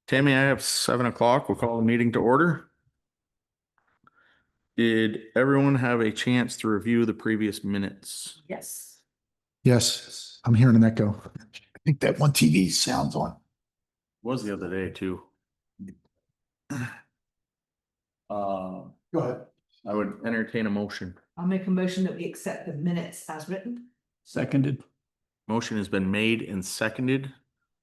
Tammy, I have 7 o'clock. We'll call the meeting to order. Did everyone have a chance to review the previous minutes? Yes. Yes, I'm hearing an echo. I think that one TV sounds on. Was the other day too. Go ahead. I would entertain a motion. I'll make a motion that we accept the minutes as written. Seconded. Motion has been made and seconded.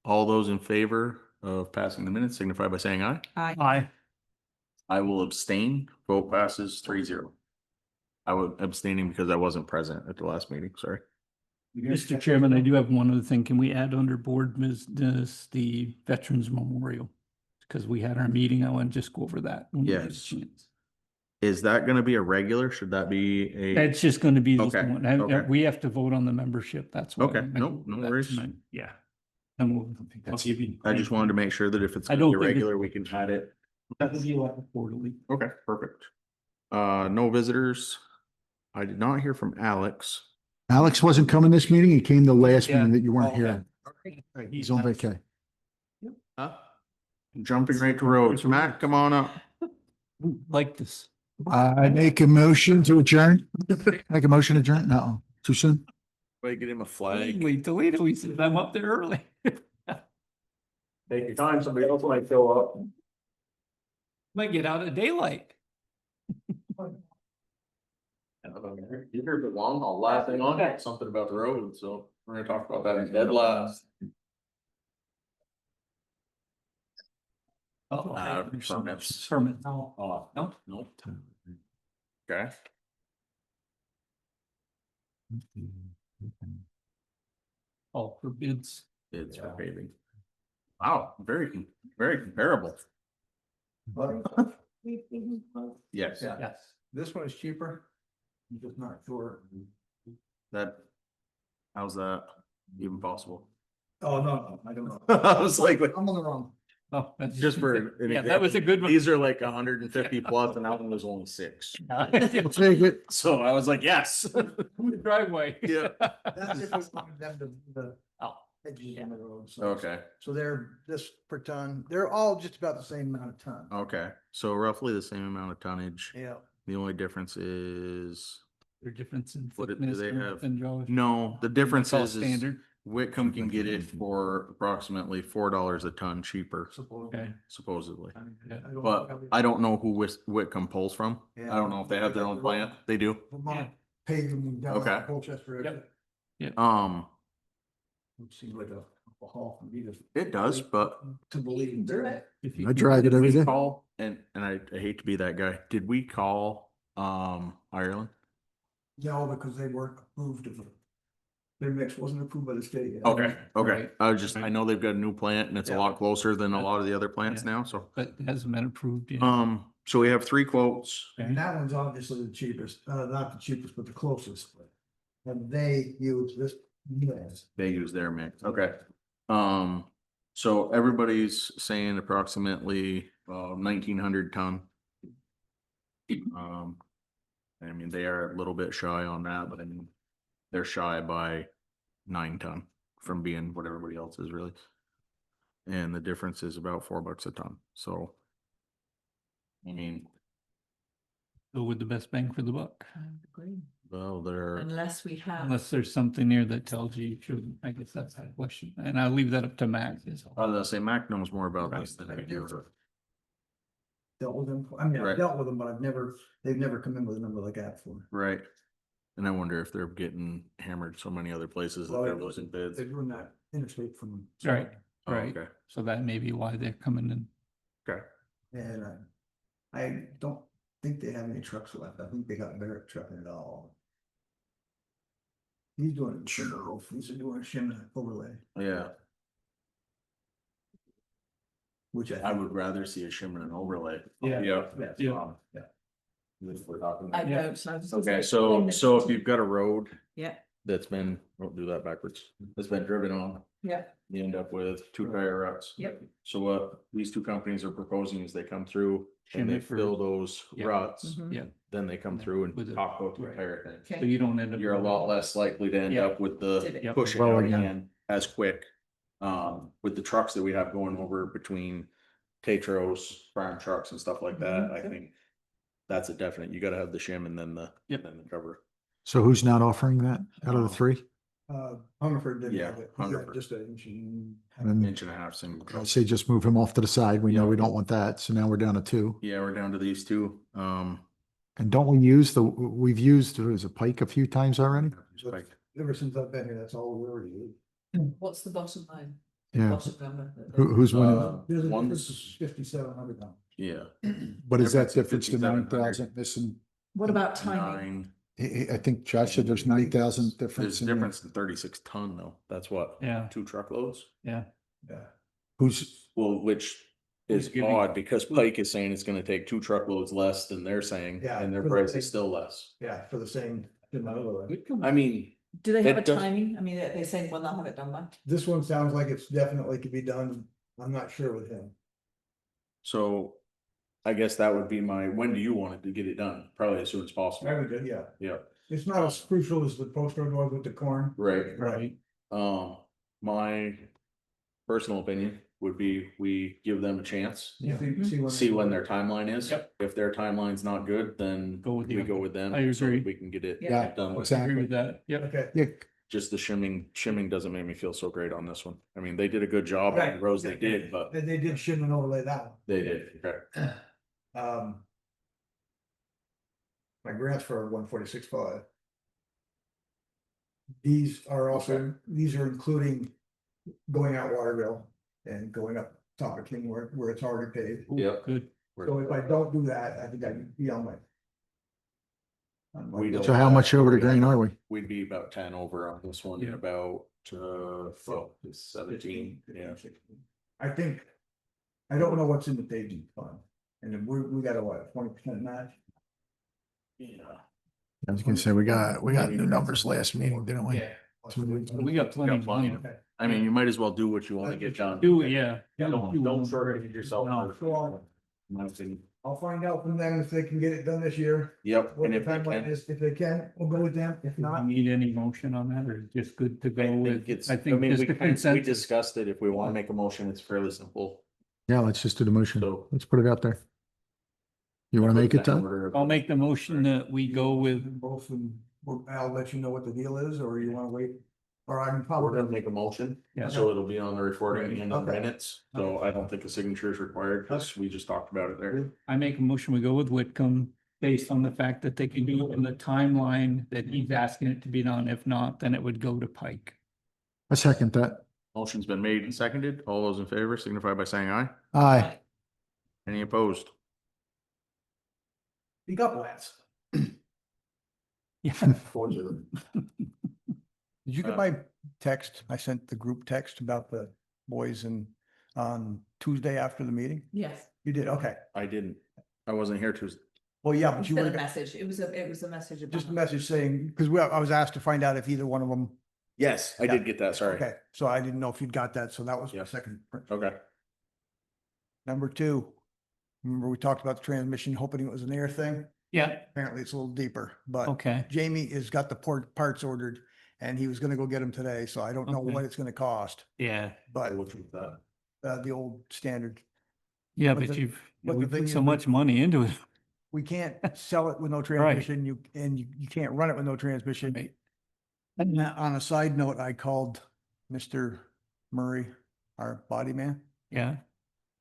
All those in favor of passing the minutes signify by saying aye. Aye. I will abstain. Vote passes 3-0. I was abstaining because I wasn't present at the last meeting. Sorry. Mr. Chairman, I do have one other thing. Can we add under board business the Veterans Memorial? Because we had our meeting. I want to just go over that. when we get a Yes. chance. Is that going to be a regular? Should that be a? That's just going to be this Okay, one. okay. We have to vote on the membership. That's why. Okay, I nope, no that worries. tonight. Yeah. And I'll give you. I just wanted to make sure that if it's I gonna be don't think it- regular, we can add it. That would be like quarterly. Okay, perfect. No visitors. I did not hear from Alex. Alex wasn't coming this meeting. He came the last Yeah. meeting that you weren't Okay. here. He's on vacation. Huh? Jumping right to roads. Matt, come on up. Like this. I make a motion to adjourn. Make a motion to adjourn? No, too soon. Wait, get him a flag. Wait till later. We said I'm up there early. Take your time. Somebody else might show up. Might get out at daylight. You heard the long haul last thing on it, something about the road, so we're gonna talk about that in dead last. Permits. Permit. Oh, No. nope. Okay. All for bids. It's for paving. Wow, very comparable. Yes, Yes. This one is cheaper. I'm just not sure. that, how's that even possible? Oh, no, I don't know. I was like, I'm on the wrong. Oh, that's just for. an Yeah, that was a good one. These are like 150 plus and that one was only 6. Take it. So I was like, yes. Driveway. Yeah. That's if we wanted them to, the Oh, edges on the road. So- Okay, So they're this per ton, they're all just about the same amount of ton. okay. So roughly the same amount of tonnage. Yeah. The only difference is, there difference in What do thickness they have? and Josh. no, the difference It's all is standard. Whitcomb can get it for approximately $4 a ton cheaper, Okay. supposedly. Yeah. But I don't know who Whitcomb pulls from. I don't know if they have their own plant. They do. Vermont paved them down Okay. Colchester. Yep. It seems like a haul from either. It does, but To believe. If you I can- drive it did every we day. call, and I hate to be that guy. Did we call, Ireland? No, because they weren't approved of it. Their mix wasn't approved by the state. yet. Okay, okay. Right. I know they've got a new plant and it's a Yeah. lot closer than a lot of the other plants Yeah. now, so. But it hasn't been approved yet. So we have 3 quotes. And that one's obviously the cheapest, not the cheapest, but the closest. And they use this. mix. They use their mix, okay. So everybody's saying approximately 1,900 ton. I mean, they are a little bit shy on that, but I mean, they're shy by 9 ton from being what everybody else is really. And the difference is about $4 a ton, so. I mean, Go with the best bang for the buck. well, they're, Unless we have. Unless there's something there that tells you you shouldn't. I guess that's the question. And I'll leave that up to Max. I was gonna say Mac knows more about this than I do. Dealt with them, I mean, Right. I've dealt with them, but they've never come in with a number like that before. Right. And I wonder if they're getting hammered so many other places that Well, they're losing bids. They're doing that interstate from. Right. Oh, Right. okay. So that may be why they're coming in. Okay. And I don't think they have any trucks left. I think they got Barrett trucking it all. He's doing a shimmer roof. He's doing a shimmer overlay, Yeah, which I would rather see a shimmer and overlay. Yeah. Yeah. Yeah. If we're talking I about- don't, so I was just Okay, like, so if you've got a road Yeah, that's been, don't do that backwards, that's been driven on, yeah, you end up with 2 tire ruts. yep. So what these 2 companies are proposing is they come through and they Shimmy for- fill those Yeah. ruts, Mhm. Yeah. then they come through and With a- top coat the right. entire thing. So Okay. you don't end up. You're a lot less likely to end Yeah. up with the Did it. Yep. pushing Well, out again. again as quick. With the trucks that we have going over between Tetros, farm trucks and stuff like that, I think that's a definite, you gotta have the shim and then then the cover. So who's not offering that out of the three? Hungerford didn't Yeah, have it. He's got Hungerford. just an inch and. And Inch and a half single. I truck. say just move him off to the side. We know Yeah. we don't want that. So now we're down to two. Yeah, we're down to these two. And don't we use we've used, was it Pike a few times already? Like, Ever since I've been here, that's all we already used. What's the bottom line? Yeah. Bottom number. Who's winning? There's a one's- difference of $5,700. yeah. What is that difference difference to is 9,000 missing? What about timing? Nine, I think Josh said there's 9,000 there's difference. a in difference in 36 ton though. That's what? Yeah. 2 truckloads? Yeah. Yeah. Who's, Well, which Who's is giving- odd because Pike is saying it's gonna take 2 truckloads less than they're saying, Yeah, and their for the price same- is still less. Yeah, for the same amount of it. I mean, Do they have It a does- timing? I mean, they're saying when they'll have it done by? This one sounds like it's definitely could be done. I'm not sure with him. so I guess that would be when do you want it to get it done? Probably as soon as possible. Very good, yeah. Yeah, It's not as crucial as the post road was with the corn. right. Right. My personal opinion would be we give them a chance. Yeah. See when their timeline is. Yep. If their timeline's not good, then Go with we them. go with them. I so that agree. We can get it Yeah. done with. Exactly. Agree with that. Yep. Okay. yeah, Just the shimming doesn't make me feel so great on this one. I mean, they did a good job on Right. the roads they did, but They did shim and overlay that one. they did. Okay. My grants for 146.5. These are also, these are including going out Waterville and going up top of King where it's already paved. Ooh, Yep. Good. So if I don't do that, I think I'd be on my. We don't- so how much over the grain are we? We'd be about 10 over on this one, Yeah. about 17. Yeah. I think, I don't know what's in the paving fund, and then we got a what, 20% match? Yeah. I was gonna say, we got new numbers last meeting, didn't we? We got plenty of Got plenty. money. Okay. I mean, you might as well do what you want to get done. Do, yeah. Don't shortchange yourself. No. So In my opinion. I'll find out from them if they can get it done this year, Yep, what and the if they timeline can, is, if they can, we'll go with them, if Do you not. need any motion on that or just good to I go think with? it's, I I think mean, just we the kind of, we consensus. discussed it. If we want to make a motion, it's fairly simple. Yeah, let's just do the motion. So- Let's put it out there. You wanna make it, Todd? I'll make the motion that we go with, Both, and I'll let you know what the deal is, or you wanna wait, or I can We're probably. gonna make a motion, Yeah. so it'll be on the recording and on the Okay. minutes. So I don't think a signature is required because we just talked about it there. I make a motion, we go with Whitcomb based on the fact that they can do it in the timeline that he's asking it to be done. If not, then it would go to Pike. I second that. Motion's been made and seconded. All those in favor signify by saying aye. Aye. Any opposed? You got plans. Yeah. 4-0. Did you get my text? I sent the group text about the boys and on Tuesday after the meeting? Yes. You did, okay. I didn't. I wasn't here Tuesday. Well, yeah, but you Sent were a message. It was a message. just a about- message saying, because I was asked to find out if either one of them. Yes, I did get that. Sorry. Okay, so I didn't know if you'd got that, so that was my Yeah. second. Okay. Number two, remember we talked about the transmission, hoping it was an air thing? Yeah, Apparently it's a little deeper, but okay. Jamie has got the parts ordered and he was gonna go get them today, so I don't know Okay. what it's gonna cost, Yeah, but Which was that? the old standard. yeah, But but the- you've, but we the thing put is so we- much money into it. We can't sell it with no transmission, you can't run it with no transmission. Right. And on a side note, I called Mr. Murray, our body man, Yeah,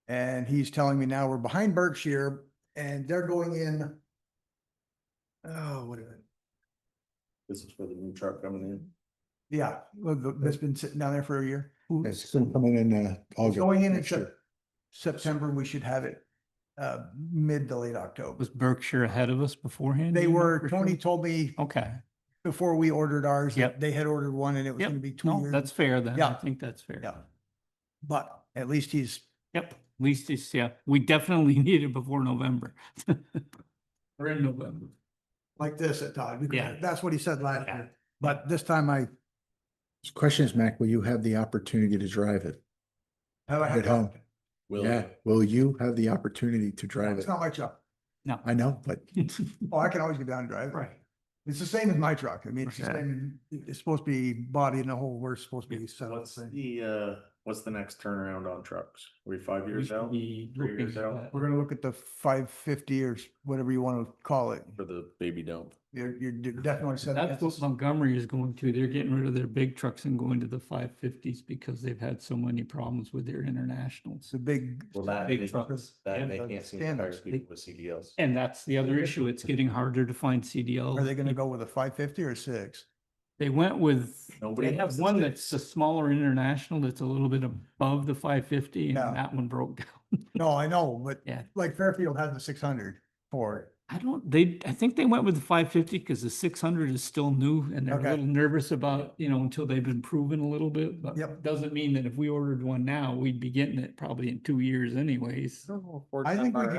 and he's telling me now we're behind Berkshire and they're going in. Oh, what is it? This is for the new truck coming in. Yeah, well, that's been sitting down there for a year. It's coming in, It's August. going in next year. September, we should have it, mid to late October. was Berkshire ahead of us beforehand? They do you know were, for Tony sure? told me Okay, before we ordered ours, that Yep. they had ordered one and it was Yep. gonna be 2 no, years. that's fair then. I Yeah. think that's fair. Yeah. But at least he's, Yep, at least it's, yeah, we definitely need it before November. We're in November. like this at times, Yeah. because that's what he said last Yeah. year. But this time I. Question is, Mac, will you have the opportunity to drive it? At home? Will Yeah, will you have the opportunity to drive It's it? not my truck. No. I know, but Oh, I can always get down and drive it. Right. It's the same as my truck. I mean, it's the Okay. same, it's supposed to be body and the whole, we're supposed to be set up. What's the same. the what's the next turnaround on trucks? Are we 5 We years should out be 3 years looking out? at- We're gonna look at the 550 or whatever you want to call it. For the baby dump? You're definitely said. That's what Montgomery is going to. They're getting rid of their big trucks and going to the 550s because they've had so many problems with their internationals. It's a big. Well, that, Big they, trucks. that they Yeah, can't seem to hire standards. people with CDLs. And that's the other issue. It's getting harder to find CDL. Are they gonna go with a 550 or 6? They went with, Nobody they have wants the one six. that's a smaller international that's a little bit above the 550 and Yeah. that one broke down. No, I know, but Yeah. like Fairfield has the 600 for it. I think they went with the 550 because the 600 is still new and they're a Okay. little nervous about, until they've been proven a little bit. But Yep. doesn't mean that if we ordered one now, we'd be getting it probably in 2 years anyways. I think we can-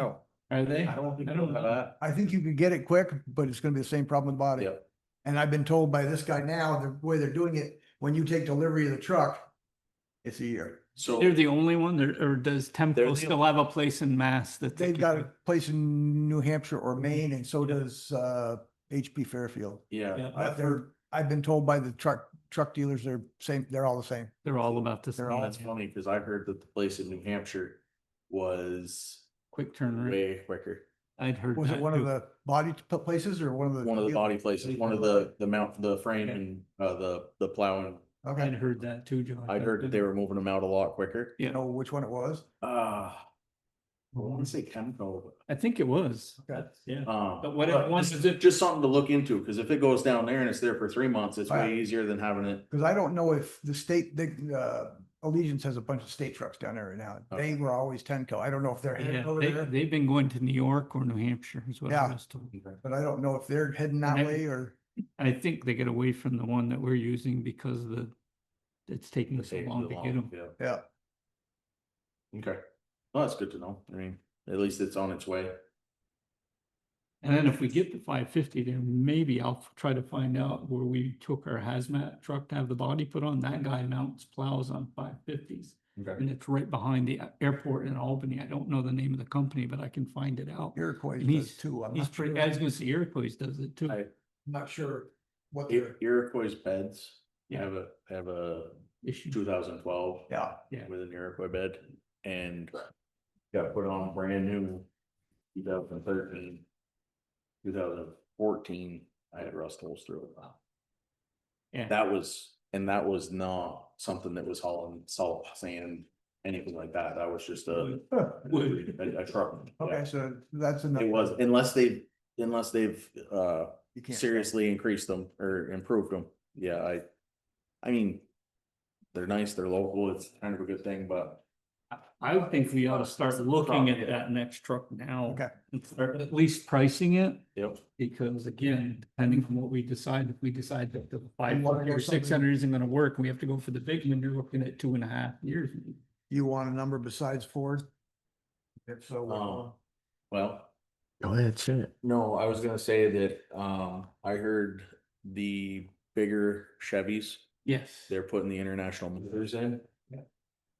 Are they? I don't think I we'll don't have know. that. I think you could get it quick, but it's gonna be the same problem with body. Yep. And I've been told by this guy now, the way they're doing it, when you take delivery of the truck, it's a year. So. They're the only one, or does They're Temco the still have a place in Mass that they They've got a can- place in New Hampshire or Maine, and so does HP Fairfield. Yeah. Yeah. But I've been told by the truck dealers, they're all the same. They're all about the They're same. all- That's funny because I heard that the place in New Hampshire was Quick turnaround. way quicker. I'd heard Was it that one of too. the body places or one of the? One of the body places, one of the mount, the frame Okay. and the plowing. I'd Okay, heard that too, John. I'd heard that they were moving them out a lot quicker. you know which one it was? I want to say Chemco. I think it was. Okay. That's- Yeah. But But what it was is just something to look into, because if it goes down there and it's there for 3 months, it's way Right. easier than having it. Because I don't know if the state, Allegiance has a bunch of state trucks down there right now. They were always Tenco. I don't know if they're heading Yeah, over there, they've been going to New York or New Hampshire is what I Yeah. was told. but I don't know if they're heading that And I- way or. I think they get away from the one that we're using because it's taking The so safety long to along, get them. yeah. Yeah, Okay, well, that's good to know. I mean, at least it's on its way. And then if we get the 550, then maybe I'll try to find out where we took our hazmat truck to have the body put on. That guy mounts plows on 550s. Okay. And it's right behind the airport in Albany. I don't know the name of the company, but I can find it out. Iroquois And does too. I'm He's not sure. pretty, I was gonna say Iroquois does it too. I- Not sure what Iroquois beds Yeah. have a Issue. 2012 yeah, Yeah. with an Iroquois bed and got put on brand new 2013, 2014. I had rust holes through it. Yeah. That was not something that was hauling salt, sand, anything like that. That was just a Wood. a truck. okay, so that's enough. It was, unless they've You can't say. seriously increased them or improved them. Yeah, I mean, they're nice, they're local, it's kind of a good thing, but I would think we ought to start looking at that next truck now. Okay. And start at least pricing it, yep. because again, depending on what we decide, if we decide that the five wanna go or something- 600 isn't gonna work, we have to go for the big one, you're looking at 2.5 years. You want a number besides Ford? If so, Well, Go ahead, say it. no, I was gonna say that, I heard the bigger Chevys, Yes. they're putting the international motors in. Yeah.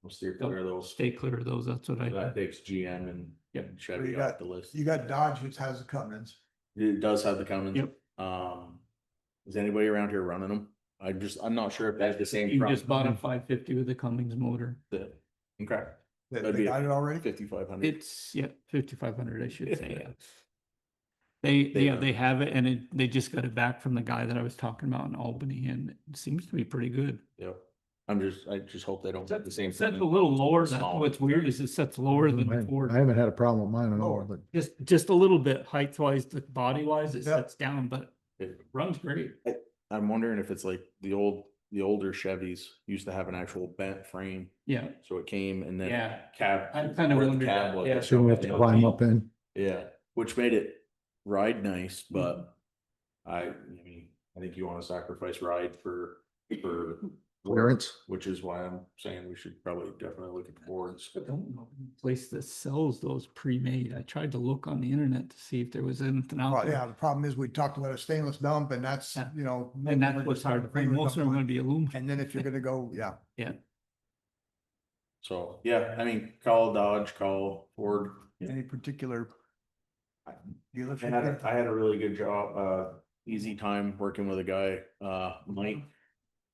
We'll steer clear of those. Stay clear of those, that's what I. That takes GM and Yep. Chevy You off got- the list. you got Dodge, which has the Cummins. It does have the Cummins. Yep. Is anybody around here running them? I'm not sure if they have the same. You front. just bought a 550 with a Cummins motor. The- Okay, They That'd they be got it already? 5,500. It's, 5,500, I should say, yeah. They They have it and they just got it back from the guy that I was talking about in Albany and it seems to be pretty good. Yep. I just hope they don't have the same. It sets thing. a little lower, that's Small. what's weird is it sets lower than the I Ford. haven't had a problem with mine at all, Lower. but Just a little bit height wise, the body wise, it Yeah. sets down, but it runs great. I'm wondering if it's like the older Chevys used to have an actual bent frame, Yeah, so it came and then yeah. cab. I kinda where the wondered cab that, was. yeah. so we have to climb up in. Yeah, which made it ride nice, but I mean, I think you want to sacrifice ride for Clearance. which is why I'm saying we should probably definitely look at the boards. I don't know any place that sells those pre-made. I tried to look on the internet to see if there was anything out Well, there. yeah, the problem is we talked about a stainless dump and that's, Yeah. you know. And that's what's hard to find. Most of them are gonna be aluminum. And then if you're gonna go, yeah, So, yeah, I mean, call Dodge, call Ford. any particular I dealership. had a really good job, easy time working with a guy, Mike.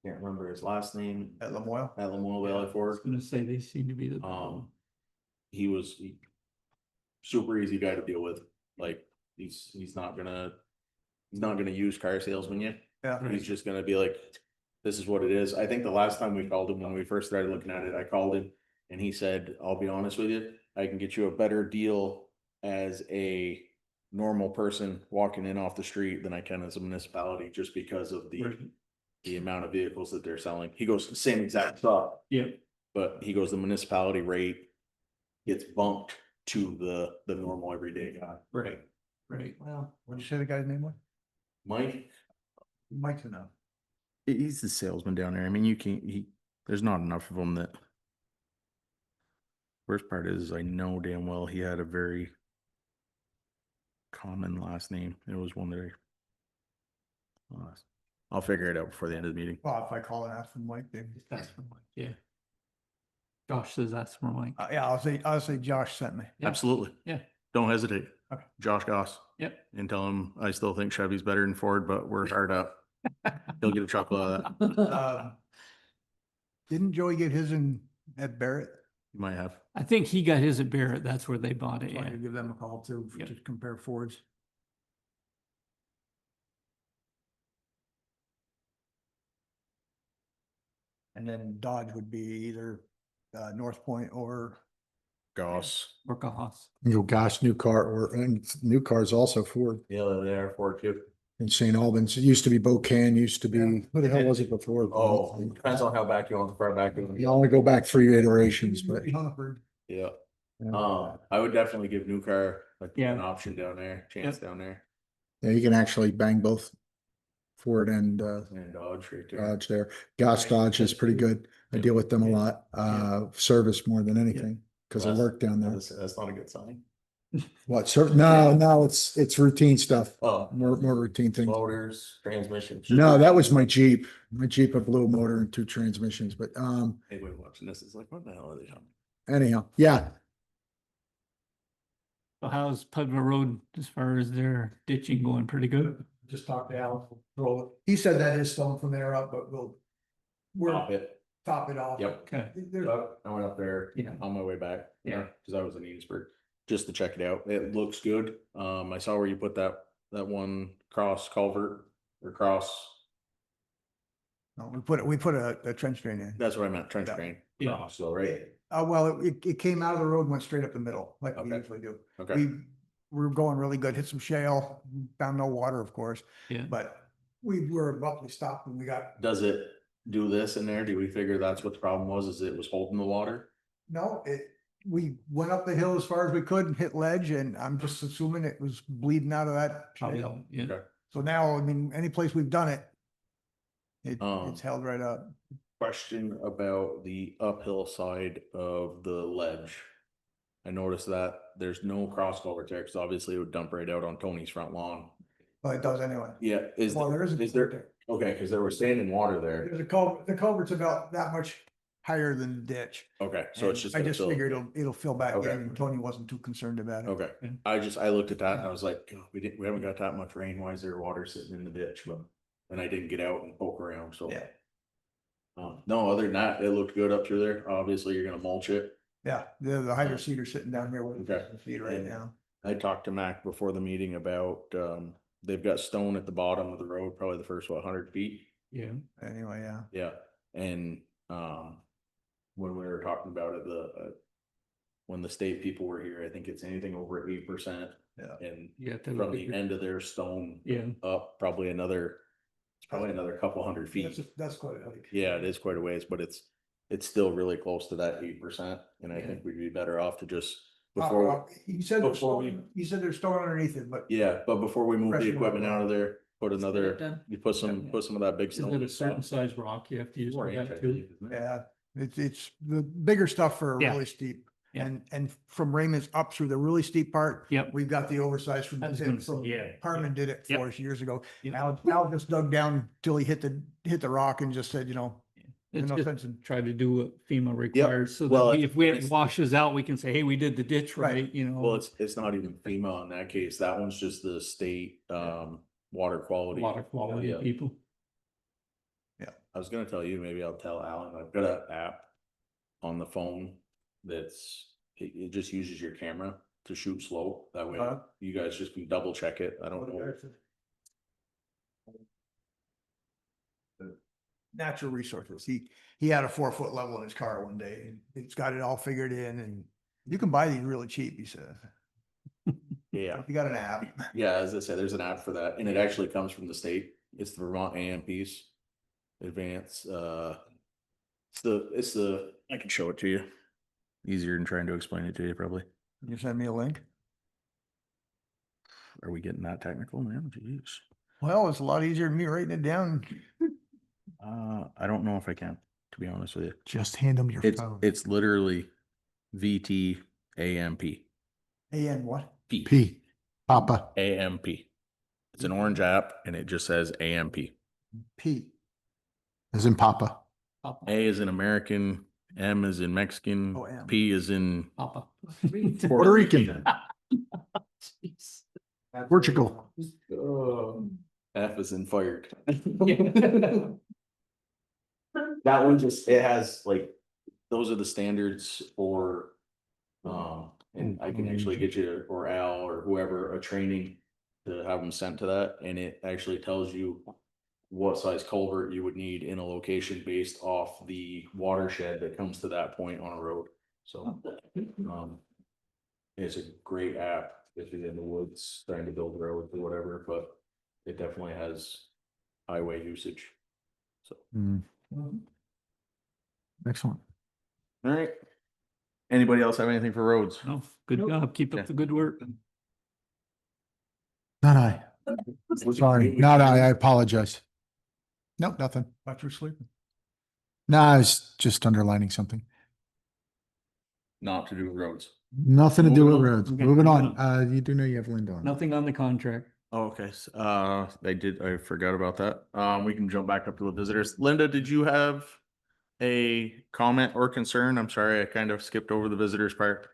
can't remember his last name, At Lamoille. at Lamoille Valley I was Ford. gonna say they seem to be the. He was super easy guy to deal with. Like, he's not gonna use car salesman yet. Yeah. He's just gonna be like, this is what it is. I think the last time we called him, when we first started looking at it, I called him and he said, I'll be honest with you, I can get you a better deal as a normal person walking in off the street than I can as a municipality, just because of the amount of vehicles that they're selling. He goes, same exact stuff, Yeah, but he goes, the municipality rate gets bumped to the normal everyday guy. right, right. Well, What'd you say the guy's name was? Mike, Mike's enough. he's the salesman down there. I mean, you can't, there's not enough of them that. Worst part is, I know damn well he had a very common last name. It was one that I'll figure it out before the end of the meeting. Well, if I call and ask for Mike, then. That's from Mike, yeah. Josh says that's from Mike. Yeah, I'll say Josh sent me. Yeah. Absolutely. Yeah. Don't hesitate. Okay. Josh Goss. Yep. And tell him I still think Chevy's better than Ford, but we're hard up. He'll get a chuckle out of that. Didn't Joey get his at Barrett? You might have. I think he got his at Barrett. That's where they bought it, So I yeah. could give them a call too, Yeah. to compare Fords. And then Dodge would be either North Point or Goss. Or Goss. Gosh, new car, and new cars also Ford Yeah, they are Ford too. in St. Albans. It used to be Bocan, used to Yeah. be, who the hell was it before? Oh, depends on how back you want, far back. You only go back 3 iterations, but. Hungerford. Yeah. Yeah, I would definitely give new car like Yeah. an option down there, chance down there, you can actually bang both Ford and and Dodge right there. Dodge there. Goss Dodge is pretty good. I deal with them a lot, service more than anything, because I Well, work down there. That's not a good sign. What, no, it's routine stuff, Oh, more routine things. motors, transmissions. No, that was my Jeep. My Jeep, a blue motor and 2 transmissions, but, Anybody watching this is like, what the hell are they talking? anyhow, yeah. So how's Pudva Road as far as their ditching going? Pretty good? Just talked to Al. He said that is stone from there up, but we're Top it. top it off. Yep. Okay, There's- I went up there Yeah. on my way back. Yeah. Cause I was in Enosburg, just to check it out. It looks good. I saw where you put that one cross culvert or cross. No, we put a trench drain in. That's what I meant, trench Yeah. drain. Yeah. Cross, so, right? Well, it came out of the road, and went straight up the middle, like we Okay. usually do. Okay. We were going really good, hit some shale, found no water, of course, yeah. but we were abruptly stopped when we got, Does it do this in there? Do we figure that's what the problem was? Is it was holding the water? no, we went up the hill as far as we could and hit ledge, and I'm just assuming it was bleeding out of that Probably, shale. yeah. Okay. So now, I mean, any place we've done it, Um, it's held right up. Question about the uphill side of the ledge. I noticed that there's no cross culvert there, because obviously it would dump right out on Tony's front lawn. Well, it does anyway. Yeah, Well, there isn't. is there, okay, because there was standing water there. There's the culvert's about that much higher than the ditch. Okay, so it's And just. I gonna just fill- figured it'll fill back in, Okay. and Tony wasn't too concerned about it. Okay, Yeah. I looked at that and I was like, "God, we haven't got that much rain, why is there water sitting in the ditch?" But, and I didn't get out and poke around, so. Yeah. No, other than that, it looked good up through there. Obviously, you're gonna mulch it. Yeah, the hydro seeder sitting down here with Okay. the feed right And- now. I talked to Mac before the meeting about, they've got stone at the bottom of the road, probably the first, 100 feet. Yeah, Anyway, yeah. Yeah, and, when we were talking about it, when the state people were here, I think it's anything over 8%. Yeah. And yeah. from the end of their stone Yeah, up, probably another couple hundred feet. That's quite a hike. Yeah, it is quite a ways, but it's still really close to that 8%, and I Yeah. think we'd be better off to just, Uh, before, He said there's before we- stone, he said there's stone underneath it, but yeah, but before we move the Pressure equipment won't out of there, put Get it another, done. you put some of that big is stone. it a certain size rock you have to use for 4 inch, that I too? believe, isn't it? yeah, it's the bigger stuff for Yeah. really steep. Yeah. And from Raymond's up through the really steep part. Yep. We've got the oversized from. I was gonna say, yeah. Harmon did it Yep. for us years ago. Yep. Al just dug down till he hit the rock and just said, there's It's no just sense in. try to do what FEMA requires, so Well, that if it it's- washes out, we can say, hey, we did the ditch Right. right, you know. Well, it's not even FEMA in that case. That one's just the state, water quality. Water quality Yeah. people. I was gonna tell you, maybe I'll tell Alan, I've got an app on the phone that's, it just uses your camera to shoot slow. That way you guys just can double check it. I don't know. Natural resources. He had a 4-foot level in his car one day and it's got it all figured in and you can buy these really cheap, he said. Yeah. You got an app. Yeah, as I said, there's an app for that, and it actually comes from the state. It's the Vermont AMPs. Advance, it's the, I can show it to you. Easier than trying to explain it to you, probably. Can you send me a link? Are we getting that technical, man? Jeez. Well, it's a lot easier than me writing it down. I don't know if I can, to be honest with you. Just hand them your phone. It's literally VTAMP. And what? P, Papa. AMP. It's an orange app and it just says AMP. P. As in Papa. Papa. A is in American, M is in Mexican, Oh, M. P is in Papa. Puerto Rican. Jeez. Portugal. F is in fired. Yeah. That one just, it has like, those are the standards for, and I can actually get you or Al or whoever a training to have them sent to that, and it actually tells you what size culvert you would need in a location based off the watershed that comes to that point on a road. So, it's a great app if you're in the woods trying to build roads or whatever, but it definitely has highway usage. So, Mm, excellent. all right. Anybody else have anything for roads? No, good job. Keep up the good work. Not I. Sorry, not I. I apologize. Nope, nothing. Thought you were sleeping. No, I was just underlining something. Not to do with roads. Nothing to do with Moving on. roads. Okay, Moving moving on. You do know you have Linda on. Nothing on the contract. Oh, okay. I forgot about that. We can jump back up to the visitors. Linda, did you have a comment or concern? I'm sorry, I kind of skipped over the visitors part.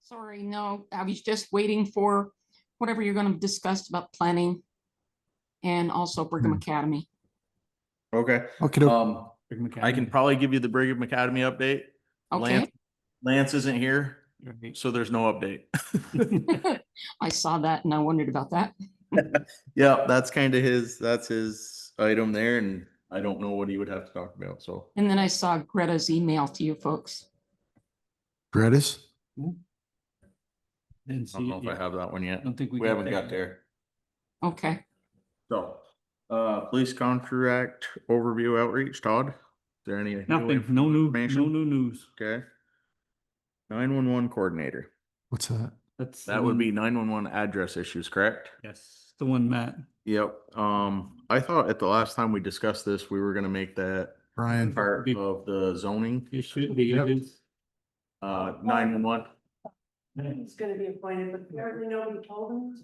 Sorry, no, I was just waiting for whatever you're gonna discuss about planning and also Brigham Academy. Okay. Okay, Brigham I can Academy. probably give you the Brigham Academy update. Okay. Lance isn't here, Right. so there's no update. I saw that and I wondered about that. Yeah, that's kind of that's his item there, and I don't know what he would have to talk about, so. And then I saw Greta's email to you folks. Greta's. Didn't I see don't know it if I yet. have that one I yet. don't think We haven't got there. Okay. So, police contract overview outreach, Todd? Is there any? new Nothing, no new information? news. Okay. 911 coordinator. What's that? That's. That would be 911 address issues, correct? Yes, the one, Matt. Yep. I thought at the last time we discussed this, we were gonna make that Brian. part of the zoning, It should be, Yep. it is. 911. He's gonna be appointed, but apparently nobody told him.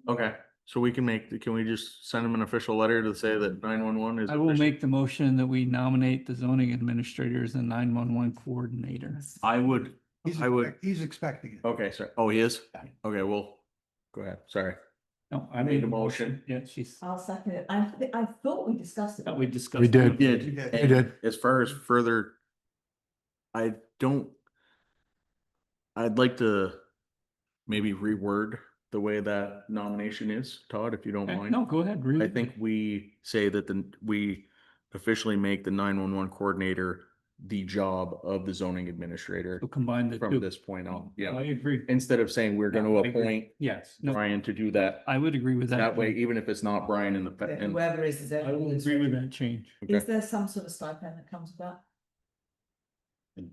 Okay, so we can can we just send him an official letter to say that 911 is? I will official? make the motion that we nominate the zoning administrator as the 911 coordinator. I would, He's expecting it. okay, sorry. Oh, he is? Okay, well, go ahead. Sorry. No, I Made made a a motion. motion. Yeah, she's, I'll second it. I thought we discussed it. that we discussed. We did. it. Did. You did. You did. As far as further, I'd like to maybe reword the way that nomination is, Todd, if you don't Okay, mind. no, go ahead. read I it. think we say that we officially make the 911 coordinator the job of the zoning administrator So combine the from two. this point on. Yeah. I agree. Instead of saying we're Yeah, gonna I agree. appoint Yes, no, Brian to do that, I would agree with that. that way, even if it's not Brian in the. That in- Whoever is I will agree with that change. Is Okay. there some sort of stipend that comes with that?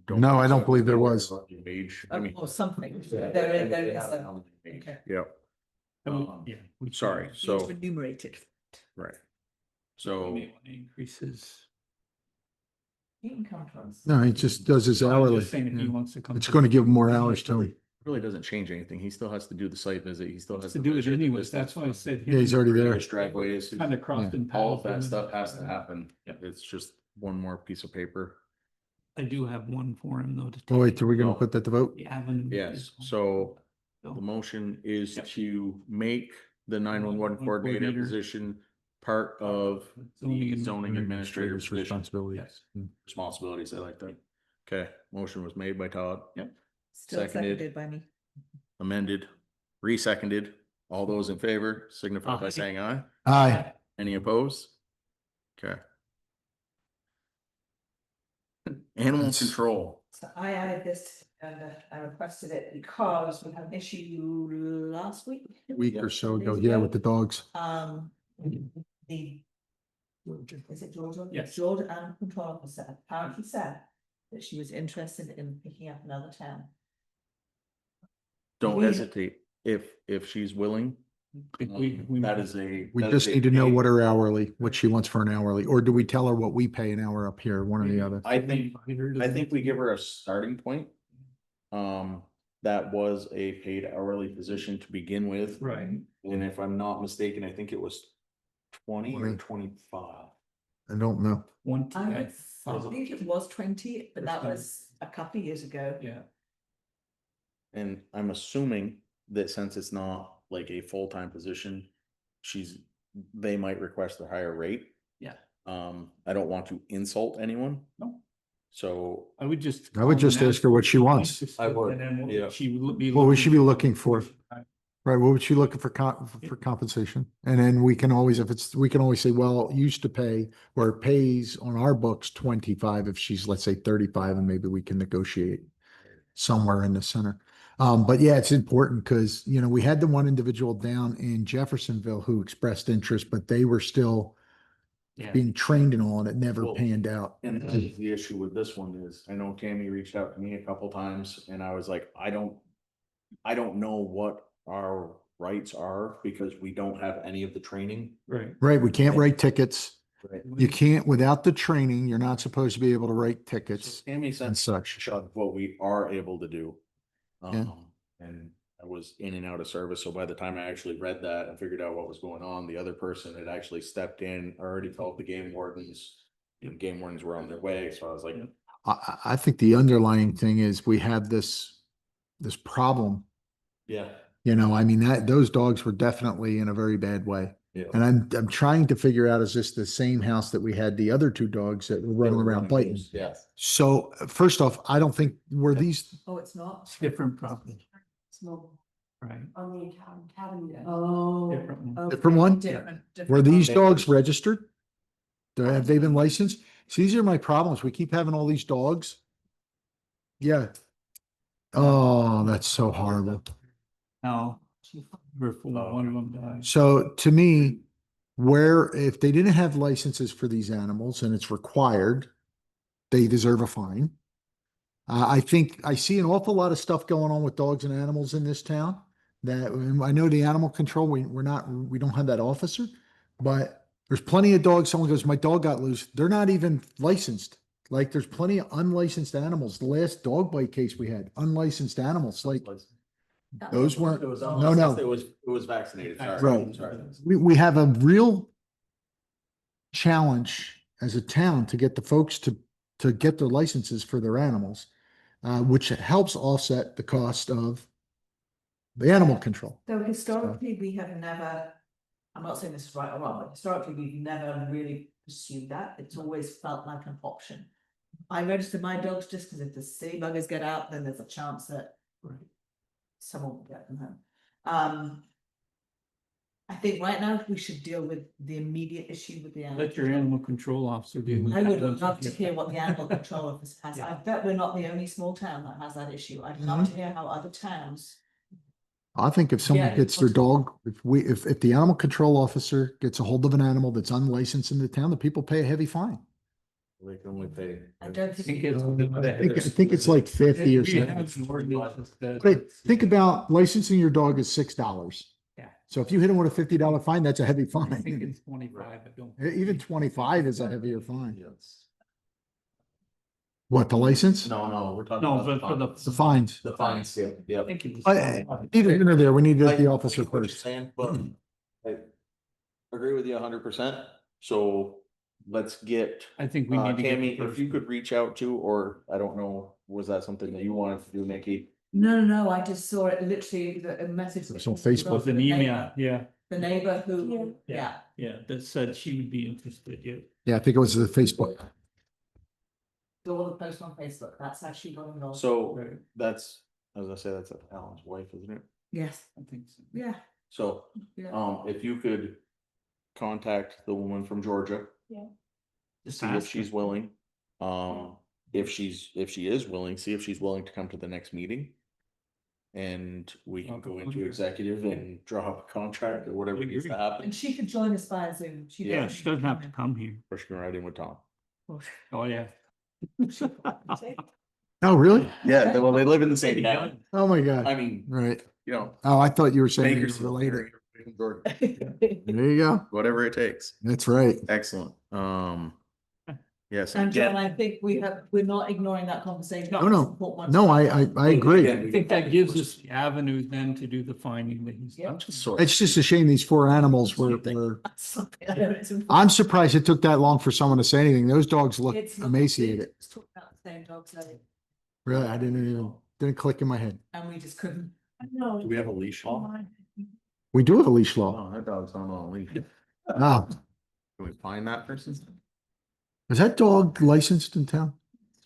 No, I don't believe there was. Wage, I mean. Or something? There is. Okay. Yeah, I will- Yeah. we- sorry, It's so, remunerated. right. So, Increases. You can come to us. No, he just does his I'm hourly. just saying if he Yeah. wants to come. It's to- going to give him more hours to him. really doesn't change anything. He still has to do the site visit. He still has To do it measure the anyways, that's distance why I from said. Yeah, he's already there. his driveways. Kind of crossed in paths. All of that stuff has to happen. Yeah. It's just one more piece of paper. I do have one for him though. to Oh, wait, take. are we going No. to put that to vote? The avenue. Yes, is- so So, the motion is Yep. to make the 911 coordinator Coordinator. position part of the Zoning zoning administrator's Administrator's position. responsibility. Yes. Responsibilities, I like that. Okay, motion was made by Todd. Yep. Still Seconded. seconded by me. Amended, re-seconded. All those in favor signify by Aye. saying aye. Aye. Any opposed? Okay. Animal That's- control. So I added this and I requested it because we had an issue last week. Week or so ago, Days yeah, ago. with the dogs. The. Is it Georgia? Yes. Georgia Animal Control Officer apparently said that she was interested in picking up another town. Don't We- hesitate. If she's willing, that is a. We that is just a need to know paid- what her hourly, what she wants for an hourly, or do we tell her what we pay an hour up here, one or the other? I think we give her a starting point. That was a paid hourly position to begin with. Right. And if I'm not mistaken, I think it was 20 or 20. 25. I don't know. I think it was 20, but that was a couple of years ago. Yeah. And I'm assuming that since it's not like a full-time position, they might request a higher rate. Yeah. I don't want to insult anyone. No. So I would just. I would just ask her what she wants. I would, And then what yeah. she would be. What would she be looking looking for? Right, what would she looking for for compensation? And then we can always, we can always say, well, it used to pay, or it pays on our books 25 if she's, let's say 35, and maybe we can negotiate somewhere in the center. But yeah, it's important because, you know, we had the one individual down in Jeffersonville who expressed interest, but they were still Yeah. being trained and all, and it never Well, panned out. and the issue with this one is, I know Tammy reached out to me a couple times and I was like, I don't know what our rights are because we don't have any of the training. Right. Right, we can't write tickets. Right. You can't, without the training, you're not supposed to be able to write So tickets Tammy and sent such. of what we are able to do. Yeah. And I was in and out of service, so by the time I actually read that and figured out what was going on, the other person had actually stepped in, already called the game wardens. And game wardens were on their way, so I was like, I think the underlying thing is we have this problem, yeah, you know, I mean, those dogs were definitely in a very bad way. yeah. And I'm trying to figure out, is this the same house that we had the other two dogs that were running around biting? Yeah. So first off, I don't think, were these, Oh, it's not? It's different property. It's more Right. on the academy. Oh. Different one. okay, Different one? Different. were these Okay. dogs registered? Have they been licensed? See, these are my problems. We keep having all these dogs. Yeah. Oh, that's so horrible. Now, before one of them died. So to me, if they didn't have licenses for these animals and it's required, they deserve a fine. I think I see an awful lot of stuff going on with dogs and animals in this town that I know the animal control, we don't have that officer, but there's plenty of dogs. Someone goes, my dog got loose. They're not even licensed. Like there's plenty of unlicensed animals. The last dog bite case we had, unlicensed animals, like those weren't, It was, no, no. It was vaccinated, sorry. Right. Sorry. We have a real challenge as a town to get the folks to get their licenses for their animals, which helps offset the cost of the animal control. So historically, we have never, I'm not saying this is right or wrong, but historically, we've never really pursued that. It's always felt like an option. I register my dogs just because if the city buggers get out, then there's a chance that someone will get them home. I think right now we should deal with the immediate issue with the animal. Let your animal control officer deal with I that would once love you to get hear that. what the animal control officer has. I bet we're not the only small town that has that issue. I'd love to hear how other towns. I think if someone Yeah, gets their dog, if the animal control officer gets a hold of an animal that's unlicensed in the town, the people pay a heavy fine. They can only pay. I don't I think. think it's. I think it's like 50 or We something. have some ordinances that- But think about licensing your dog is $6. Yeah. So if you hit them with a $50 fine, that's a heavy I think fine. it's 25, but don't. Even 25 is a heavier fine. Yes. What, the license? No, we're talking No, about but for the. The fines. the fines, yeah. I think it was I- 25. Either in or there, we need to get the I officer get what you're first. saying, but I agree with you 100%. So let's get, I think we need to get. Tammy, the if you person. could reach out to, or I don't know, was that something that you wanted to do, Nikki? No, I just saw it literally, a message. It's on that was Facebook. Was an the email, neighbor. yeah. The neighbor who, Yeah. yeah, Yeah, that said she would be interested, yeah. Yeah, I think it was the Facebook. do all the post on Facebook, that's how she got involved. So Right. that's, as I say, that's Alan's wife, isn't it? Yes, I think so. yeah, So, yeah. if you could contact the woman from Georgia. Just See if ask her. she's willing. If she is willing, see if she's willing to come to the next meeting. And we can go into executive and draw up a contract or whatever needs to happen. And she could join us via Zoom. Yeah, she doesn't have to come here. Or she can ride in with Tom. Oh, yeah. Oh, really? Yeah, well, they live in the same town. Oh, my God. I mean, Right. you know. Oh, I thought you were saying you were Bakersfield, related. Georgia, There you go. whatever it takes. That's right. Excellent. Yes. And John, again- I think we're not ignoring that conversation. No, no, I agree. I think that gives us the avenues then to do the finding that he's. Yeah. I'm just sort of. It's just a shame these four animals were, I'm surprised it took that long for someone to say anything. Those dogs look emaciated. Let's talk about the same dogs, Really, I didn't click in my head. and we just couldn't. I know. Do we have a leash law? We do have a leash law. Oh, that dog's not on a leash. Can Oh, we find that person? is that dog licensed in town?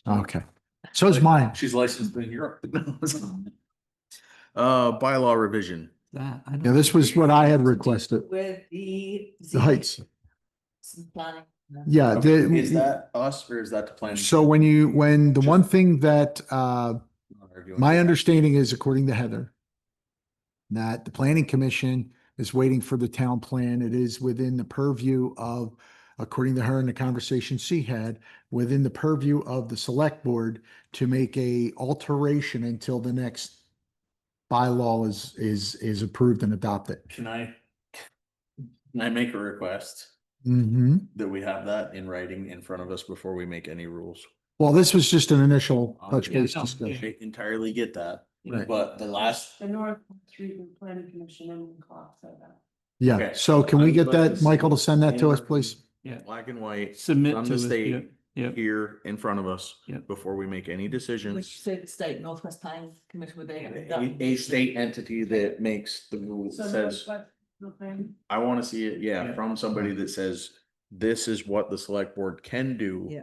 Okay. So is mine. She's licensed in Europe. Bylaw revision. That. I don't Yeah, this was what I had requested. With the. The heights. Some planning. Yeah. Is that us or is that the plan? So when the one thing that, my understanding is, according to Heather, that the planning commission is waiting for the town plan. It is within the purview of, according to her in the conversation she had, within the purview of the select board to make a alteration until the next bylaw is approved and adopted. Can I make a request Mm-hmm. that we have that in writing in front of us before we make any rules? Well, this was just an initial touch Yeah, base no, discussion. I entirely get that, Right. but the last, The North Region Planning Commission and Clock said that. Yeah, Okay. so can we I'd get like to that, see Michael, to send that to us, in please? Yeah. black and white Submit from to the us, state yeah. here in front of us Yeah. before we make any Which decisions. say the state Northwest Planning Commission would they? A state entity that makes the rules, So says, the thing, I want to see it, yeah, Yeah. from somebody that says, this is what the select board can do. Yeah.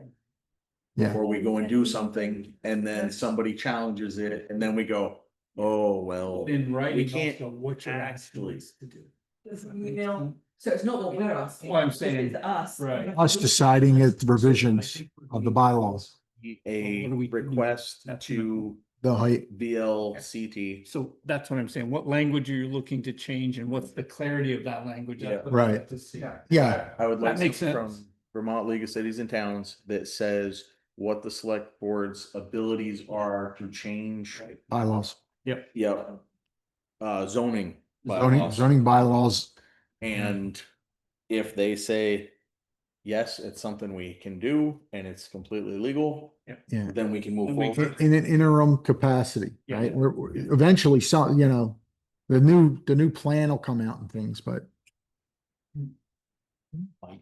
Yeah. Before we go and do something, and then somebody challenges it, and then we go, oh, well. In writing, can't also what you're actually- asking us to do. this email, So it's not what we're asking. Well, I'm it's saying- us. Right. Us deciding it, revisions of the bylaws, A What do we do? request That's to the height. VLCT. So that's what I'm saying. What language are you looking to change and what's the clarity of that language? That's what I'd Right. like to see. Yeah, I would like That makes something sense. from Vermont League of Cities and Towns that says what the select board's abilities are to change. bylaws, Yep. Zoning. zoning, bylaws. zoning bylaws. And if they say, yes, it's something we can do and it's completely legal, Yeah. then we can move And we forward. In an interim capacity, Yeah. right? We're eventually some, the new plan will come out and things, but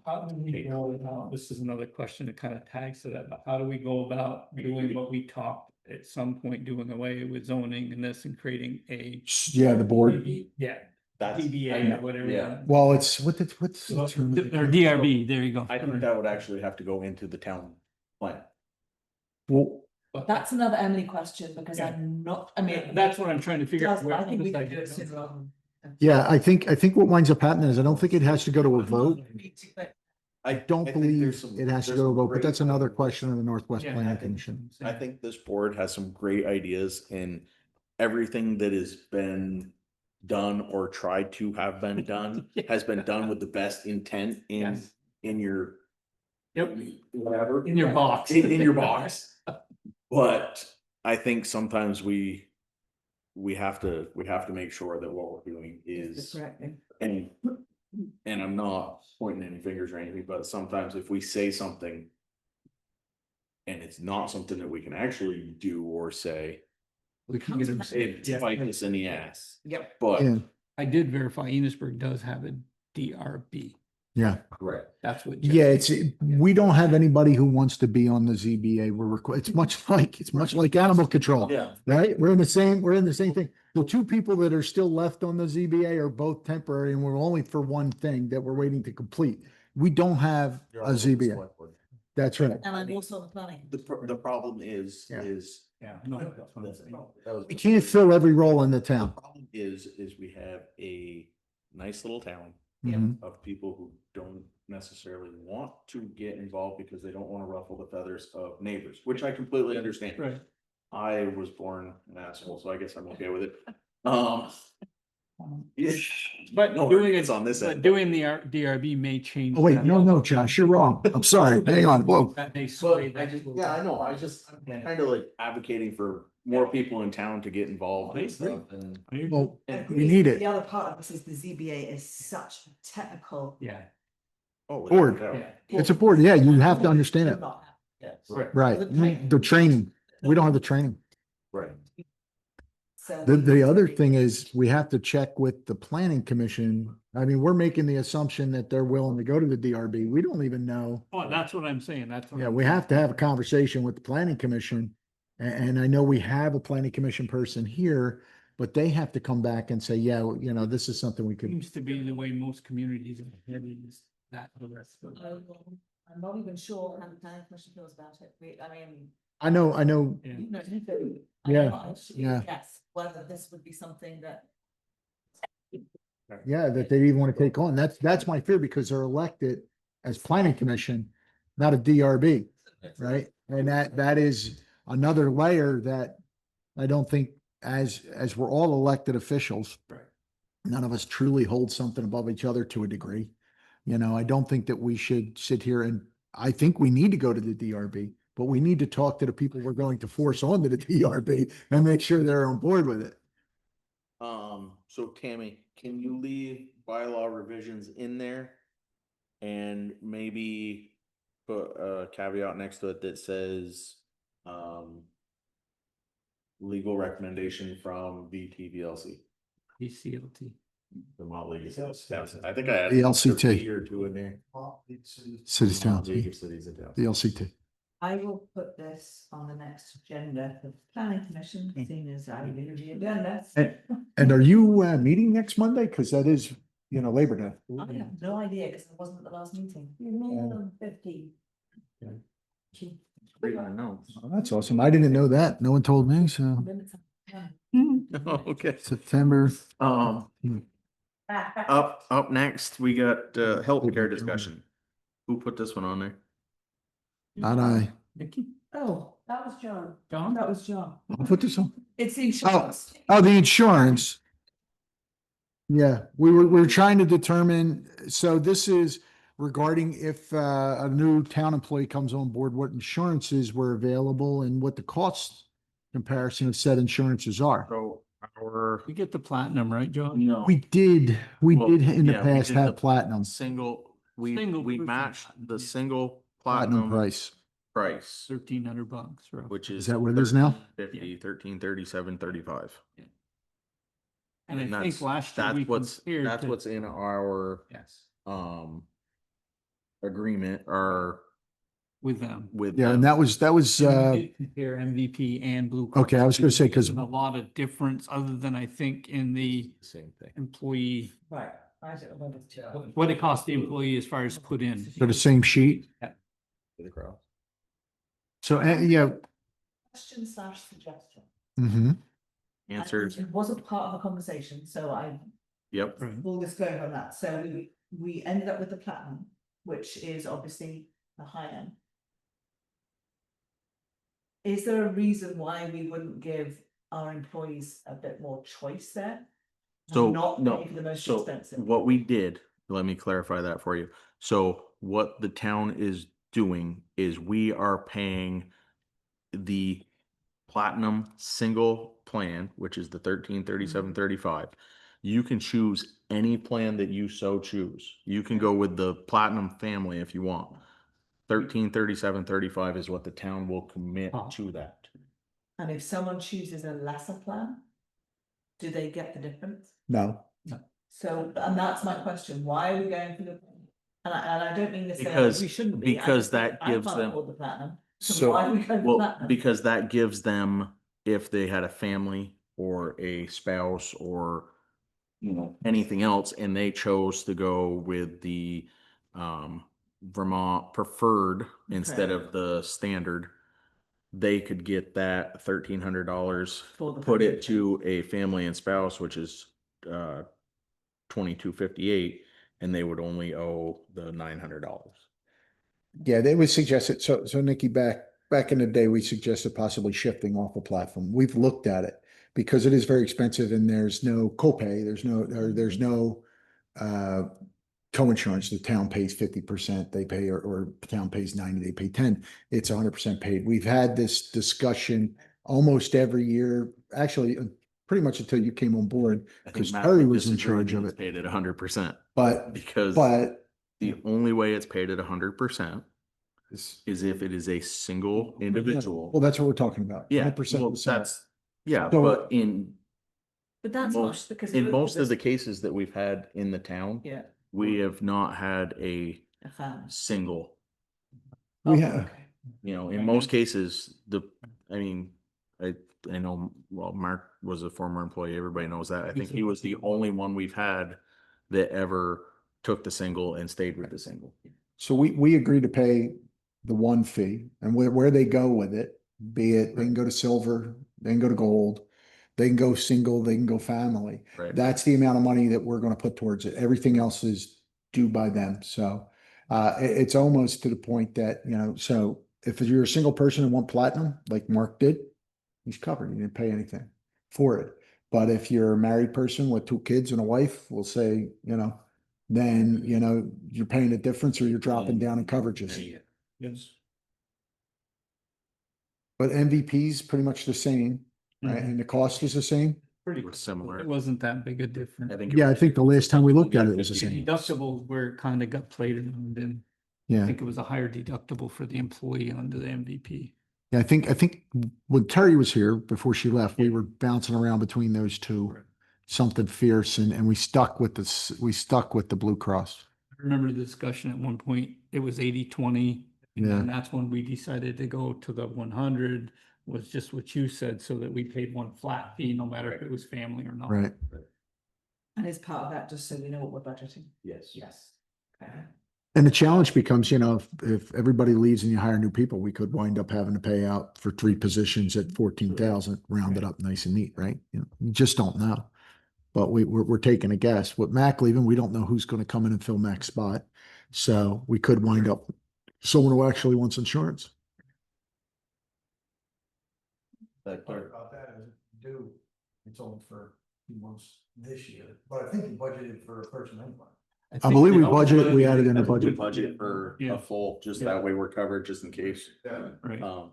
How do we go about, this is another question that kind of tags to that, but how do we go about doing what we talked at some point, doing away with zoning and this and creating a. yeah, the board. Yeah, That's, DBA or whatever. yeah. Well, it's what's Or the term? DRB, there you go. I think that would actually have to go into the town plan. Well, That's another Emily question because Yeah. I'm not, I mean. That's what I'm trying to figure out. I think we where can do it this idea sooner rather than. yeah, I think what winds up happening is I don't think it has to go to a vote. I don't think believe there's some- it has to there's go to a some vote, but great- that's another question of the Northwest Yeah, Planning I think- Commission. I think this board has some great ideas and everything that has been done or tried to have been done has been done with the best intent Yes. in your. Yep, Whatever. in your box. In your box. But I think sometimes we have to make sure that what we're doing is, and I'm not pointing any fingers or anything, but sometimes if we say something and it's not something that we can actually do or say, We can get them it bites us in the ass. Yep. But Yeah, I did verify Enosburg does have a DRB. Yeah. Correct. That's what. Yeah, we don't have anybody who wants to be on the ZBA. It's much like animal control. Yeah. Right? We're in the same thing. The two people that are still left on the ZBA are both temporary and we're only for one thing that we're waiting to complete. We don't have a ZBA. That's right. And I'm also on the planning. The problem is, Yeah. Yeah. no, that's what I'm saying. We can't fill every role in the The town. problem is we have a nice little town Mhm. of people who don't necessarily want to get involved because they don't want to ruffle the feathers of neighbors, which I completely understand. Right. I was born an asshole, so I guess I'm okay with it. Yeah. But No doing worries it on this but end. doing the DRB may change. Oh, wait, that. no, Josh, you're wrong. I'm sorry. Hang on. Whoa. That may sway that. Yeah, I know, I'm kind of like advocating for more people in town to get involved I and agree. stuff and. I agree. Well, and- we need it. The other part of this is the ZBA is such a technical. Yeah. Oh, Board. without a doubt. Yeah. It's a board. Yeah, you have to understand it. Right. Right. The training. We don't have the training. Right. So. The other thing is we have to check with the planning commission. I mean, we're making the assumption that they're willing to go to the DRB. We don't even know. Oh, that's what I'm saying. That's. what Yeah, I'm we saying. have to have a conversation with the planning commission. And I know we have a planning commission person here, but they have to come back and say, yeah, this is something we could. Seems to be the way most communities are heading is that. the rest of it. I'm not even sure how the planning commission feels about it. I mean. I know. Yeah. You know, you do. Yeah, I'm not sure, yeah. Yes, whether this would be something that. Yeah, that they even want to take on. That's my fear because they're elected as planning commission, not a DRB, right? And that is another layer that I don't think as we're all elected officials. Right. None of us truly hold something above each other to a degree. I don't think that we should sit here and I think we need to go to the DRB, but we need to talk to the people we're going to force onto the DRB and make sure they're on board with it. So Tammy, can you leave bylaw revisions in there? And maybe put a caveat next to it that says, legal recommendation from VTVLC. VCLT. Vermont League of Cities. I think I had. The LCT. a year or two in there. Cities, towns, League of Cities and Towns. the LCT. I will put this on the next agenda for the planning commission, seeing as I did the agenda. And are you meeting next Monday? Because that is, Labor Day. I have no idea because I wasn't at the last meeting. You mean on 50. Oh, that's awesome. I didn't know that. No one told me, so Okay. September. Up next, we got healthcare discussion. Who put this one on there? Not I. Nikki? Oh, That was John. John? that was John. I'll put this on. It's the insurance. Oh, the insurance. Yeah, we were trying to determine, so this is regarding if a new town employee comes on board, what insurances were available and what the cost comparison of said insurances are. So our We get the platinum, right, John? no We did Well, in the yeah, we past did have the platinum, single, we Single proof of matched platinum, the yeah. single platinum platinum price. price, $1,300, right? which is. Is that what it is now? 1337.35. And I And think that's, last year we that's what's, compared that's to- what's in our, Yes, agreement or with them. with. Yeah, and them. that was, And we did compare MVP and Blue Cross. okay, I was gonna say, 'cause- Isn't a lot of difference other than I think in the Same thing. Right. employee, I don't remember the two. what it cost the employee as far as put in. they're the same sheet. For the crowd. So, yeah. Question slash suggestion. Mm-hmm. Answers, It wasn't part of the conversation, so I yep. full disclosure on that. So we ended up with the platinum, which is obviously the high end. Is there a reason why we wouldn't give our employees a bit more choice there? And So, not no, pay for the most so expensive. what we did, let me clarify that for you. So what the town is doing is we are paying the platinum single plan, which is the 1337.35. You can choose any plan that you so choose. You can go with the platinum family if you want. 1337.35 is what the town will commit to that. And if someone chooses a lesser plan, do they get the difference? No, So, and that's my question, why are we going for the? And I don't mean this, Because- we shouldn't be. I because just think that I gives can't them- afford the platinum. So, why we go for well, platinum? because that gives them, if they had a family or a spouse or, you know, anything else, and they chose to go with the Vermont preferred instead of the standard, they could get that $1,300, For the put it family. to a family and spouse, which is 2258, and they would only owe the $900. Yeah, they would suggest it. So Nikki, back in the day, we suggested possibly shifting off a platform. We've looked at it because it is very expensive and there's no copay, there's no co-insurance. The town pays 50%, they pay, or the town pays 90, they pay 10. It's 100% paid. We've had this discussion almost every year, actually, pretty much until you came on board, I think because Matt Terry would was in disagree charge that of it's it. paid at 100%, But because the only way it's paid at 100% it's- is if it is a single individual. well, that's what we're talking about. Yeah, 100% well, of the salary. that's, yeah, So- but in But that's not most, because. in look, most of this- the cases that we've had in the town, Yeah, we have not had a a family. single, We Oh, have, okay. you know, in most cases, I mean, I know, well, Mark was a former employee, everybody knows that. I think he was the only one we've had that ever took the single and stayed with the single. so we agree to pay the one fee, and where they go with it, be it, they can go to silver, they can go to gold, they can go single, they can go family. Right. That's the amount of money that we're gonna put towards it. Everything else is due by them, so. It's almost to the point that, you know, so if you're a single person and want platinum, like Mark did, he's covered, he didn't pay anything for it. But if you're a married person with 2 kids and a wife, we'll say, you know, then, you know, you're paying a difference or you're dropping down in coverages. Yes. But MVP is pretty much the same, right? And the cost is the same. Pretty We're similar. It wasn't that big a I difference. think. Yeah, I think the last time we looked at it, it was the same. Deductibles where it kind of got played around, and I Yeah, think it was a higher deductible for the employee under the MVP. yeah, I think when Terry was here before she left, we were bouncing around between those two. Something fierce, and we stuck with the Blue Cross. I remember the discussion at one point, it was 80-20, and Yeah. then that's when we decided to go to the 100, was just what you said, so that we paid one flat fee, no matter if it was family or not. Right. And is part of that just so we know what we're budgeting? Yes. Yes. Okay. And the challenge becomes, you know, if everybody leaves and you hire new people, we could wind up having to pay out for 3 positions at 14,000, rounded up nice and neat, right? You know, you just don't know. But we're taking a guess. With Mac leaving, we don't know who's going to come in and fill Mac's spot. So we could wind up someone who actually wants insurance. About that is due, it's only for a few months this year, but I think you budgeted for a person anyway. I believe we budgeted, we added in a budget. Budget for Yeah. a full, just Yeah. that way we're covered just in case. Right. Yep,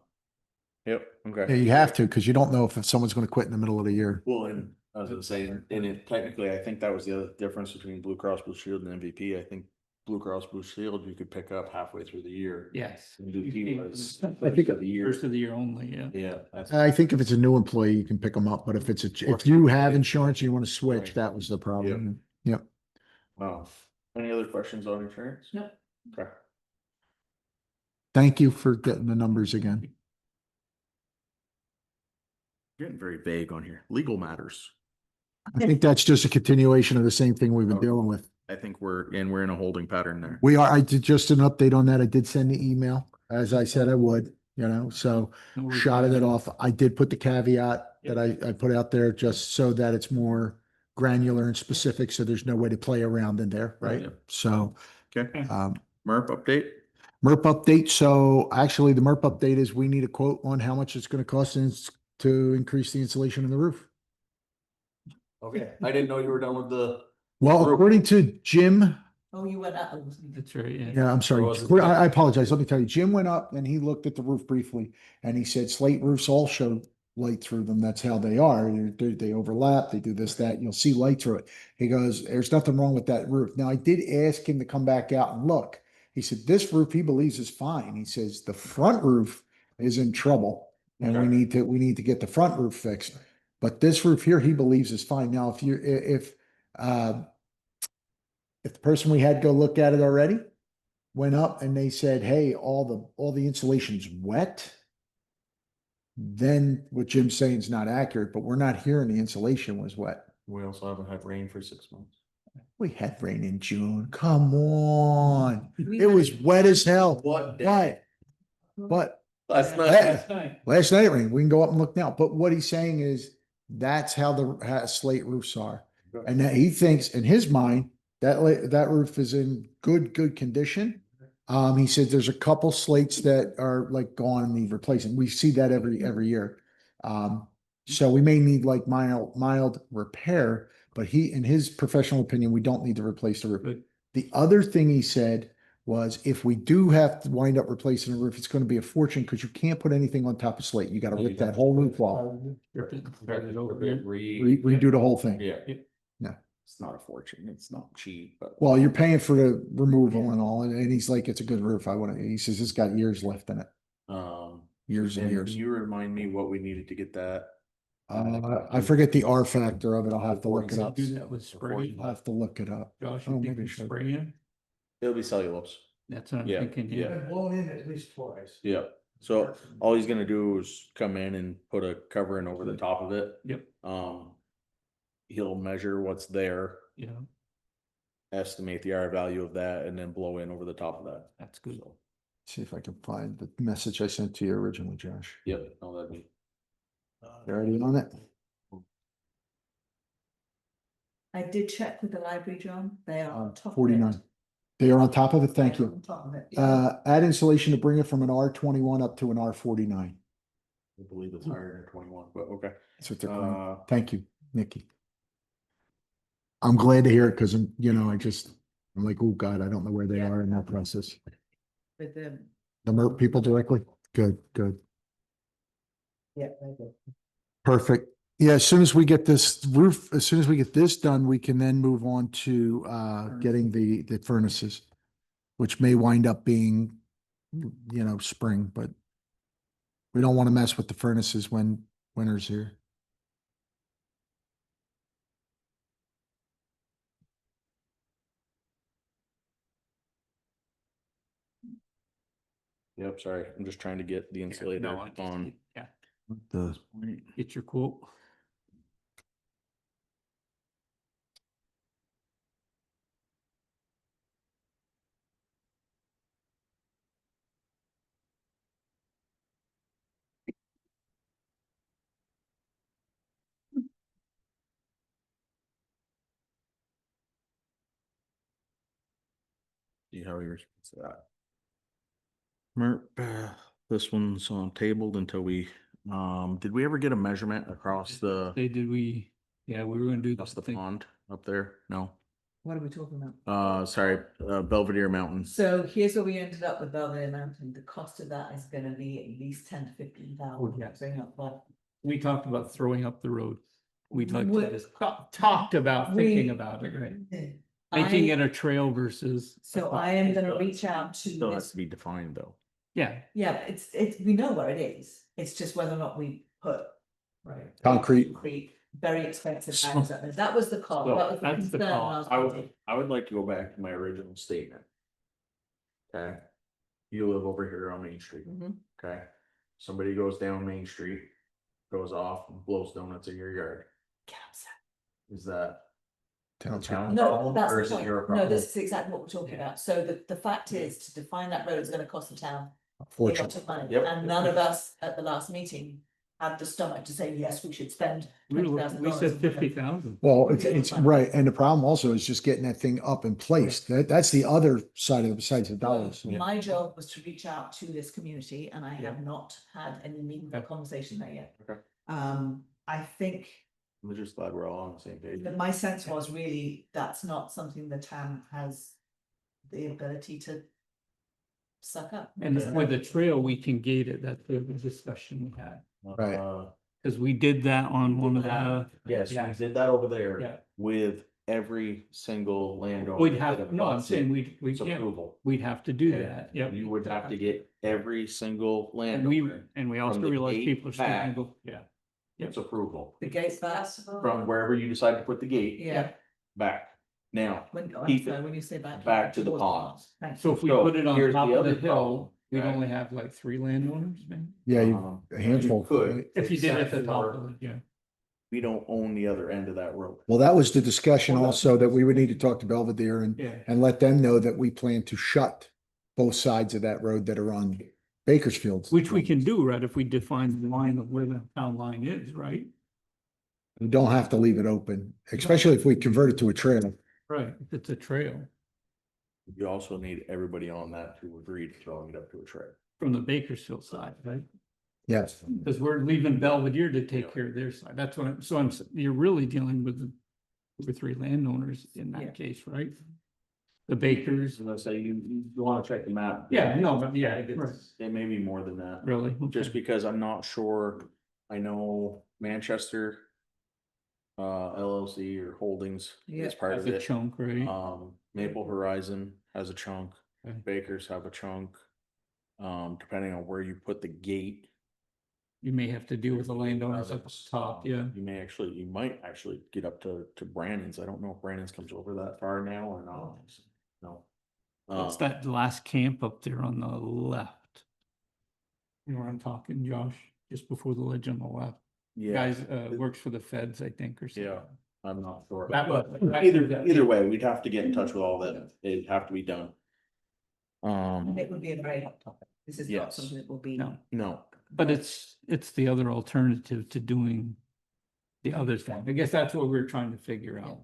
Yeah, okay. you have to, because you don't know if someone's going to quit in the middle of the year. Well, and I was gonna say, and it technically, I think that was the other difference between Blue Cross Blue Shield and MVP. I think Blue Cross Blue Shield, you could pick up halfway through the year. Yes. MVP was I think- first of the year. First of the year only, yeah. Yeah. that's- I think if it's a new employee, you can pick them up, but if if you have insurance, and you want to switch, Right. that was the problem. Yep. Wow. Any other questions on insurance? Nope. Okay. Thank you for getting the numbers again. Getting very vague on here. Legal matters. I think that's just a continuation of the same thing we've been dealing with. I think we're in a holding pattern there. We are, I did just an update on that. I did send the email, as I said I would, you know, so No shotted it reply. off. I did put the caveat that I put out there just so that it's more granular and specific, so there's no way to play around in there, right? Yeah. So, Okay. um, MERP update? MERP update. So actually the MERP update is we need a quote on how much it's going to cost to increase the insulation in the roof. Okay. I didn't know you were done with the. Well, Roof. according to Jim, Oh, you went up. That's right, yeah. yeah, I'm sorry. Or was it- I apologize. Let me tell you, Jim went up and he looked at the roof briefly and he said slate roofs all show light through them. That's how they are. They overlap. They do this, that. You'll see light through it. He goes, there's nothing wrong with that roof. Now I did ask him to come back out and look. He said, this roof he believes is fine. He says the front roof is in trouble and Okay. we need to get the front roof fixed. But this roof here, he believes is fine. Now, if the person we had go look at it already, went up and they said, hey, all the insulation's wet. Then what Jim's saying is not accurate, but we're not hearing the insulation was wet. We also haven't had rain for 6 months. We had rain in June. Come on. We It had was wet as hell. What But, but Last night. Hi. last night it rained. We can go up and look now. But what he's saying is that's how how slate roofs are. And that he thinks in his mind that roof is in good condition. He said there's a couple slates that are like gone and need replacing. We see that every year. So we may need like mild repair, but in his professional opinion, we don't need to replace the roof. Good. The other thing he said was if we do have to wind up replacing the roof, it's going to be a fortune because you can't put anything on top of slate. You got to rip that whole roof off, Rip it, start it over again. redo the whole thing. Yeah. Yeah. It's not a fortune. It's not cheap, but. Well, you're paying for the removal and all, and he's like, it's a good roof. He says it's got years left in it, years and And years. can you remind me what we needed to get that? I forget the R factor of it. I'll have to look it up. Do that with spray. I'll have to look it up. Josh, Oh, you think maybe I we should. spray in? It'll be cellulose. That's what I'm Yeah, thinking, yeah. yeah. blown in at least twice. Yeah. So all he's gonna do is come in and put a covering over the top of it. Yep, He'll measure what's there, yeah, estimate the R value of that, and then blow in over the top of that. that's good. See if I can find the message I sent to you originally, Josh. Yep. No, that'd be. You already on it? I did check with the library, John. They are on top of it. 49. They are on top of it. Thank They're you. on top of it. Add insulation to bring it from an R21 up to an R49. I believe it's higher than 21, but okay. That's what they're calling. Uh, Thank you, Nikki. I'm glad to hear it because I'm like, oh God, I don't know where they Yeah. are in that process. With them. The MERP people directly? Good. Yeah, very good. Perfect. Yeah, as soon as we get this roof, as soon as we get this done, we can then move on to getting the furnaces, which may wind up being, spring, but we don't want to mess with the furnaces when winter's here. Yep, sorry. I'm just trying to get the insulator No, I- on. Yeah, The get your quote. See how yours is that. MERP, this one's on tabled until we, did we ever get a measurement across the, we were gonna do across the the thing. pond up there? No. What are we talking about? Sorry, Belvedere Mountains. So here's where we ended up with Belvedere Mountain. The cost of that is gonna be at least 10 to 15,000. yeah. Bring up that. We talked about throwing up the road. We'd like We- to, talked about we- thinking about it, right? Making it a trail versus. So I am gonna reach out to Still has this. to be defined though. Yeah, Yeah, it's, we know where it is. It's just whether or not we put. right. concrete. Very expensive So- bags up there. That was the cost. So, That was the that's the concern I cost. was I would like to go back to my original statement. Okay, you live over here on Main Street, Mhm. okay? Somebody goes down Main Street, goes off and blows donuts in your yard. Get upset. Is that Town town No, problem, that's or the is it point. your No, problem? this is exactly what we're talking about. So the fact is, to define that road is gonna cost the town a lot Fortunate. of money. Yep. And none of us at the last meeting had the stomach to say, yes, we should spend $20,000. We said 50,000. Well, it's right. And the problem also is just getting that thing up and placed. That's the other side of it besides the dollars. My job was to reach out to this community and I Yeah. have not had any meaningful Okay. conversation there yet. Okay. I think I'm just glad we're all on the same page. that my sense was really, that's not something the town has the ability to suck up. And with the trail, we can gate it. That's the discussion we had. Right. Cause we did that on one of the. Yes, we Yeah. did that over there. Yeah. With every single landowner. We'd that have, no, I'm abuts saying it, we, it's yeah, approval. we'd have to do that. Yeah. You would have to get every single And we, landowner, and we also from the realized gate people are still gonna back. go, yeah. it's approval. The gate's back. From wherever you decide to put the gate Yeah, back. Now, When, I'm keep sorry, it when you say back. back to the towards ponds. Thank So you. if we So put it on here's top the of the other hill, problem, we'd right? only have like 3 landowners, maybe? Yeah, Um, a handful. you could. If you did it at the except top for of it, yeah. We don't own the other end of that road. Well, that was the discussion Well, that's- also that we would need to talk to Belvedere Yeah. and let them know that we plan to shut both sides of that road that are on Bakersfield. Which we can do, right, if we define the line of where the town line is, right? We don't have to leave it open, especially if we convert it to a trail. Right, if it's a trail You also need everybody on that to agree to throwing it up to a trail. from the Bakersfield side, right? Yes. Because we're leaving Belvedere to take Yeah. care of their side. That's what I'm, so I'm, you're really dealing with the 3 landowners in Yeah. that case, right? The Bakers, As I say, you wanna check the map. yeah, no, but yeah, right, It may be more than that, really. just okay. because I'm not sure. I know Manchester. LLC or Holdings Yeah. is part Has of a it. chunk, right? Maple Horizon has a chunk. Okay. Bakers have a chunk. Depending on where you put the gate. You may have to deal with the landowners up top, yeah. You might actually get up to Brandon's. I don't know if Brandon's comes over that far now or not. No. What's that last camp up there on the left? You know where I'm talking, Josh, just before the ledge on the left. Yeah, Guys, works for the feds, I think, or something. yeah, I'm not sure. That was- But either way, we'd have to get in touch with all of them. It'd have to be done. And it would be a very hot topic. This is not Yes. something that will be. No. No, But it's the other alternative to doing the other thing. I guess that's what we're trying to figure out.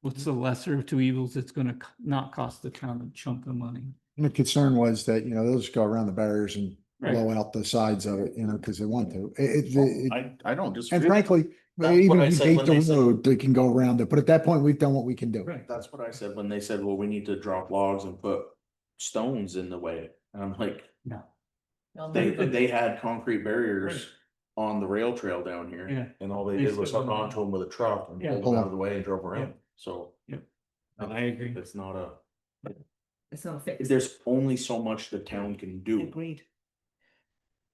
What's the lesser of two evils? It's gonna not cost the town a chunk of money. And the concern was that, they'll just go around the barriers and Right. blow out the sides of it, because they want to. I don't And disagree. frankly, That's even what I if you said hate when the they said- road, they can go around it. But at that point, we've done what we can do. Right. That's what I said when they said, well, we need to drop logs and put stones in the way. And I'm like, No. they had concrete barriers on the rail trail down here. Yeah. And all they They did was stood hook on onto them with a truck and Yeah. pulled them out of the way and drove around. Yeah. So. And I agree. It's not a, It's not fixed. there's only so much the town can do Agreed.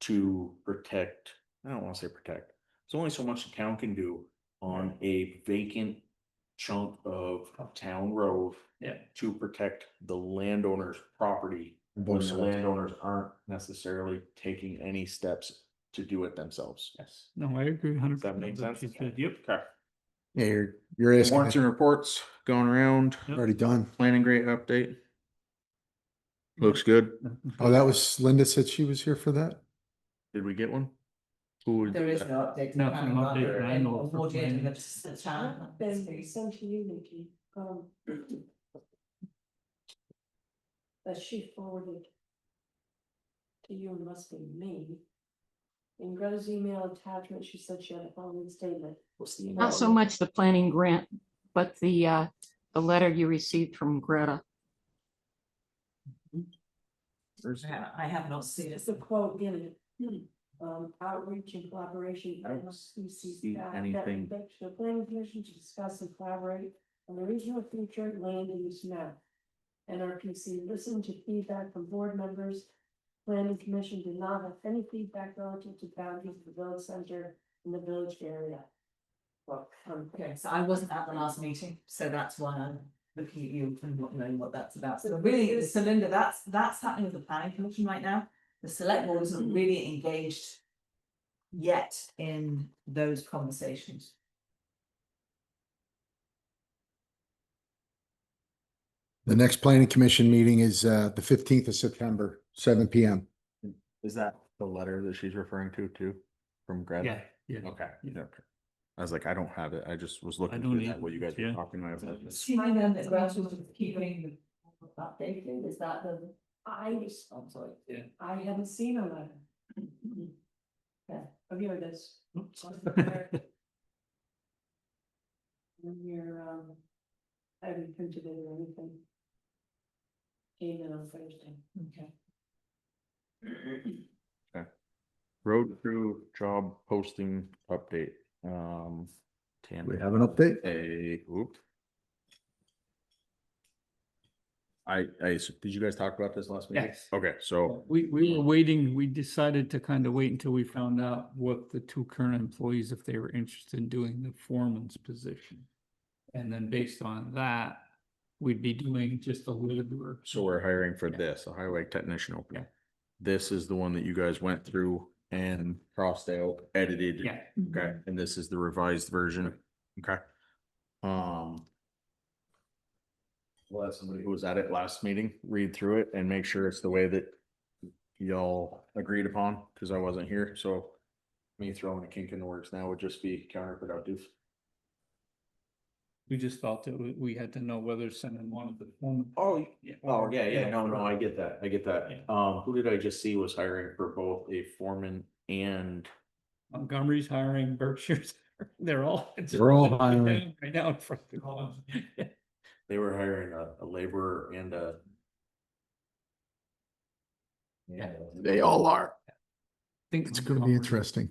to protect, I don't wanna say protect. There's only so much the town can do on a vacant chunk of town road. Yeah. To protect the landowner's property. On When both the sides. landowners aren't necessarily taking any steps to do it themselves. Yes. No, I agree 100%. Does that make sense? Yep. Okay. Yeah, you're asking, Warrants and reports going around, Yep. already done. planning grade update. Looks good. Oh, that was, Linda said she was here for that? Did we get one? Who would- There is no update. Nothing update that I know of for Unfortunately, planning. that's the town. Been sent to you, Nikki, that she forwarded to you, must be me. In Greta's email attachment, she said she had a following statement. Not so much the planning grant, but the letter you received from Greta. I have not seen it. It's a quote in it. Outreach and collaboration. I don't LCC see staff, anything. The planning commission to discuss and collaborate on the regional future land use map. NRPC listened to feedback from board members. Planning commission did not have any feedback relative to boundaries of the village center in the village area. Well, Okay, so I wasn't at the last meeting, so that's why I'm looking at you and not knowing what that's about. So really, so Linda, that's happening with the planning commission right now. The select board isn't really engaged yet in those conversations. The next planning commission meeting is the 15th of September, 7 PM. Is that the letter that she's referring to too, from Greta? Yeah, yeah. Okay. Yeah. Okay. I was like, I don't have it. I just was looking don't through that, either, what you guys were yeah. talking about. Assuming then that grassroots is keeping updated, is that the? I, I'm sorry. Yeah. I haven't seen a letter. Okay. Oh, here it is. Oops. When you're, I haven't printed it or anything. Came in on Thursday. Okay. Road crew job posting update. We have an update? Oop. Did you guys talk about this last meeting? Yes. Okay, so, We were waiting, we decided to kind of wait until we found out what the 2 current employees, if they were interested in doing the foreman's position. And then based on that, we'd be doing just a laborer. So we're hiring for Yeah. this, a highway technician Yeah. opening. This is the one that you guys went through and crossed out, edited. Yeah. Okay, and this is the revised version. Okay. We'll have somebody who was at it last meeting, read through it and make sure it's the way that y'all agreed upon, because I wasn't here, so me throwing a kink in the works now would just be counterproductive. We just thought that we had to know whether sending one of the. one- Oh, Yeah. Oh, yeah, no, I get that, Yeah. who did I just see was hiring for both a foreman and, Montgomery's hiring, Berkshire's, they're all. They're all hiring. Right now in front of the college. they were hiring a laborer and a. Yeah. They all are. Think It's gonna be Montgomery- interesting.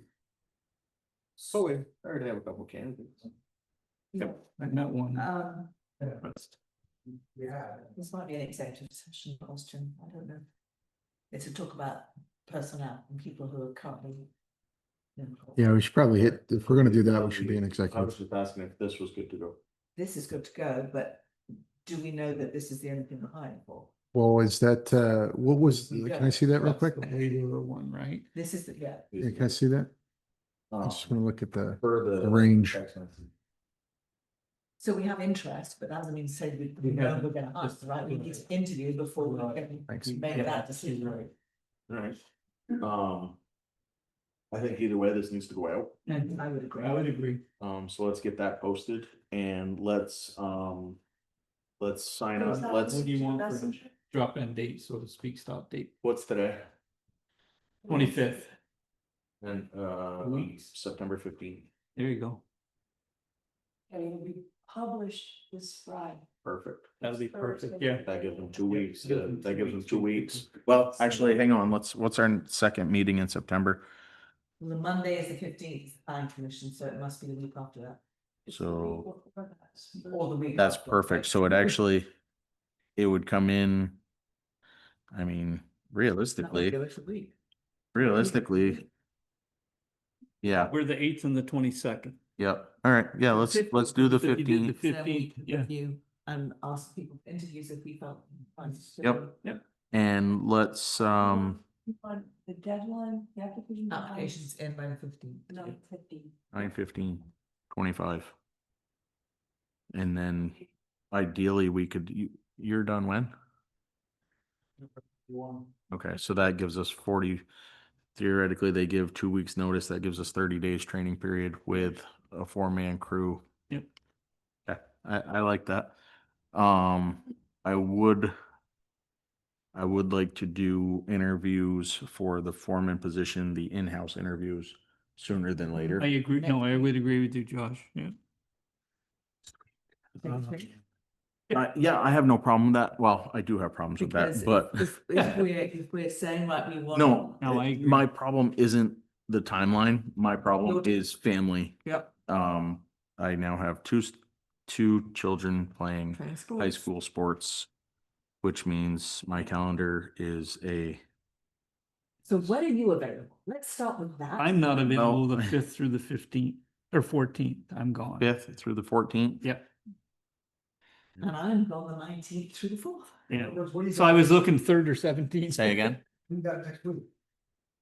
So we already have a couple candidates. Yep, I met one. This might be an executive session question, I don't know. It's to talk about personnel and people who are currently. Yeah, we should probably hit, if we're gonna do that, we should be in I was executive. just asking if this was good to go. This is good to go, but do we know that this is the only thing we're hiring for? Well, is that, what was, can I see that real quick? The laborer one, right? This is the, yeah, Yeah, can I see that? I'm Um, just gonna look at the, For the range. so we have interest, but that doesn't mean to say we We know haven't. we're gonna hire, right? We need to interview before we can Thanks. make that decision. Right. I think either way, this needs to go out. And I would agree. I would agree. So let's get that posted and let's sign up, let's, What do you want for the drop in date, so to speak, stop date? what's today? 25th. And, Weeks. September 15th. There you go. And it will be published this Friday. Perfect. That'll be perfect, yeah. That gives them 2 weeks, that gives them 2 weeks. Well, actually, hang on, what's our second meeting in September? The Monday is the 15th, planning commission, so it must be the week after that. So Or the week. that's after. perfect. So it actually, it would come in, I mean, That would realistically, give us a week. yeah, We're the 8th and the 22nd. yep. All right, yeah, let's do the 15th. So we 15th, could yeah. review and ask people for interviews if we felt. fine. Yep. And let's, You want the deadline, the application. Applications in by the 15th. No, 15. 9:15, 25. And then ideally we could, you're done when? Okay, so that gives us 40, theoretically, they give 2 weeks notice. That gives us 30 days training period with a 4-man crew. Yep. Okay, I like that. I would like to do interviews for the foreman position, the in-house interviews sooner than later. I agree. No, I would agree with you, Josh. Yeah. Yeah, I have no problem with that. Well, I do have problems with Because that, but if we're saying like we want. no, No, I agree. my problem isn't the timeline. My problem is family. Yep. I now have two children playing high school sports, which means my calendar is So when are you available? Let's start with that. I'm not available No. the 5th through the 15th or 14th. I'm gone. 5th through the 14th. Yep. And I'm gone the 19th through the 4th. Yeah. So I was looking 3rd or 17th. Say again? We got next week.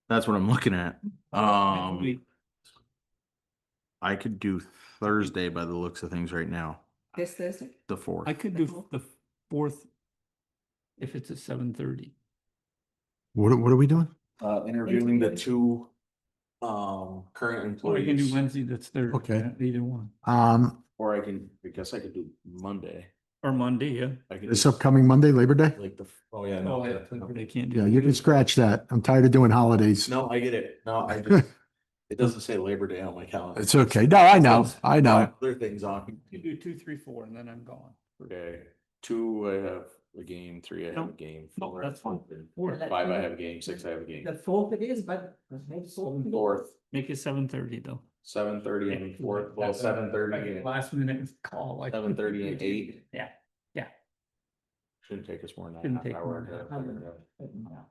That's what I'm looking at. We- I could do Thursday by the looks of things right now, This Thursday? the 4th. I could do the 4th if it's at 7:30. What are we doing? Interviewing the two current Or you can do employees, Wednesday, that's third. Okay. Either one. or I guess I could do Monday. Or Monday, yeah. I could This do upcoming Monday, Labor Day? like oh yeah, No, no. they can't do. Yeah, you can scratch that. I'm tired of doing holidays. No, I get it. No, I just, it doesn't say Labor Day on my calendar. It's okay. No, I know, I know. Other things on. You do 2, 3, 4, and then I'm gone. Okay, 2, I have a game, 3, I have a No, game. no, 4, that's fine. 5, I have a game, 6, I have a game. The 4th it is, but maybe 4th. 4th, Make it 7:30 though. 7:30 and 4th, well, 7:30 and Last minute call. like- 7:30 and 8. Yeah. Shouldn't take us more than Shouldn't that. take Half more hour. than that.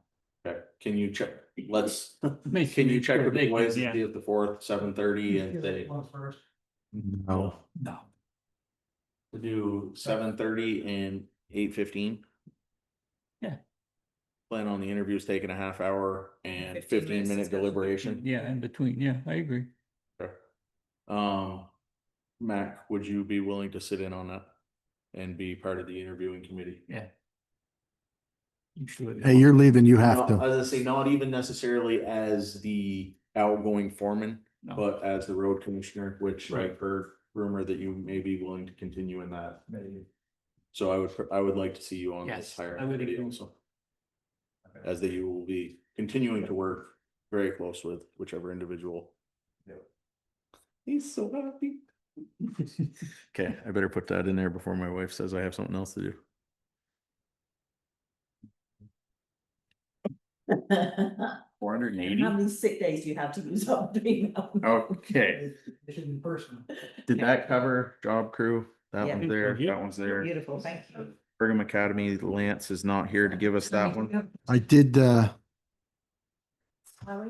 Okay, can you check, let's, Make can you sure check with they the can- boys yeah. to see if the 4th, 7:30 and say, No. No. To do 7:30 and 8:15. Yeah. Plan on the interviews taking a half hour and 15 15 minutes minute discussion. deliberation. Yeah, in between, yeah, I agree. Okay. Mac, would you be willing to sit in on that and be part of the interviewing committee? Yeah. You should. Hey, you're leaving, you have Not- to. As I say, not even necessarily as the outgoing foreman, No. but as the road commissioner, which Right. I've heard rumor that you may be willing to continue in that. So I would like to see you on this Yes, higher I would committee agree. also. As that you will be continuing to work very close with whichever individual. He's so happy. Okay, I better put that in there before my wife says I have something else to do. How 480. many sick days do you have to use up between now? Okay, It should be personal. did that cover job crew? That Yeah. one's there, Yeah. that one's there. Beautiful, thank you. Brigham Academy, Lance is not here to give us that one. I did, Highway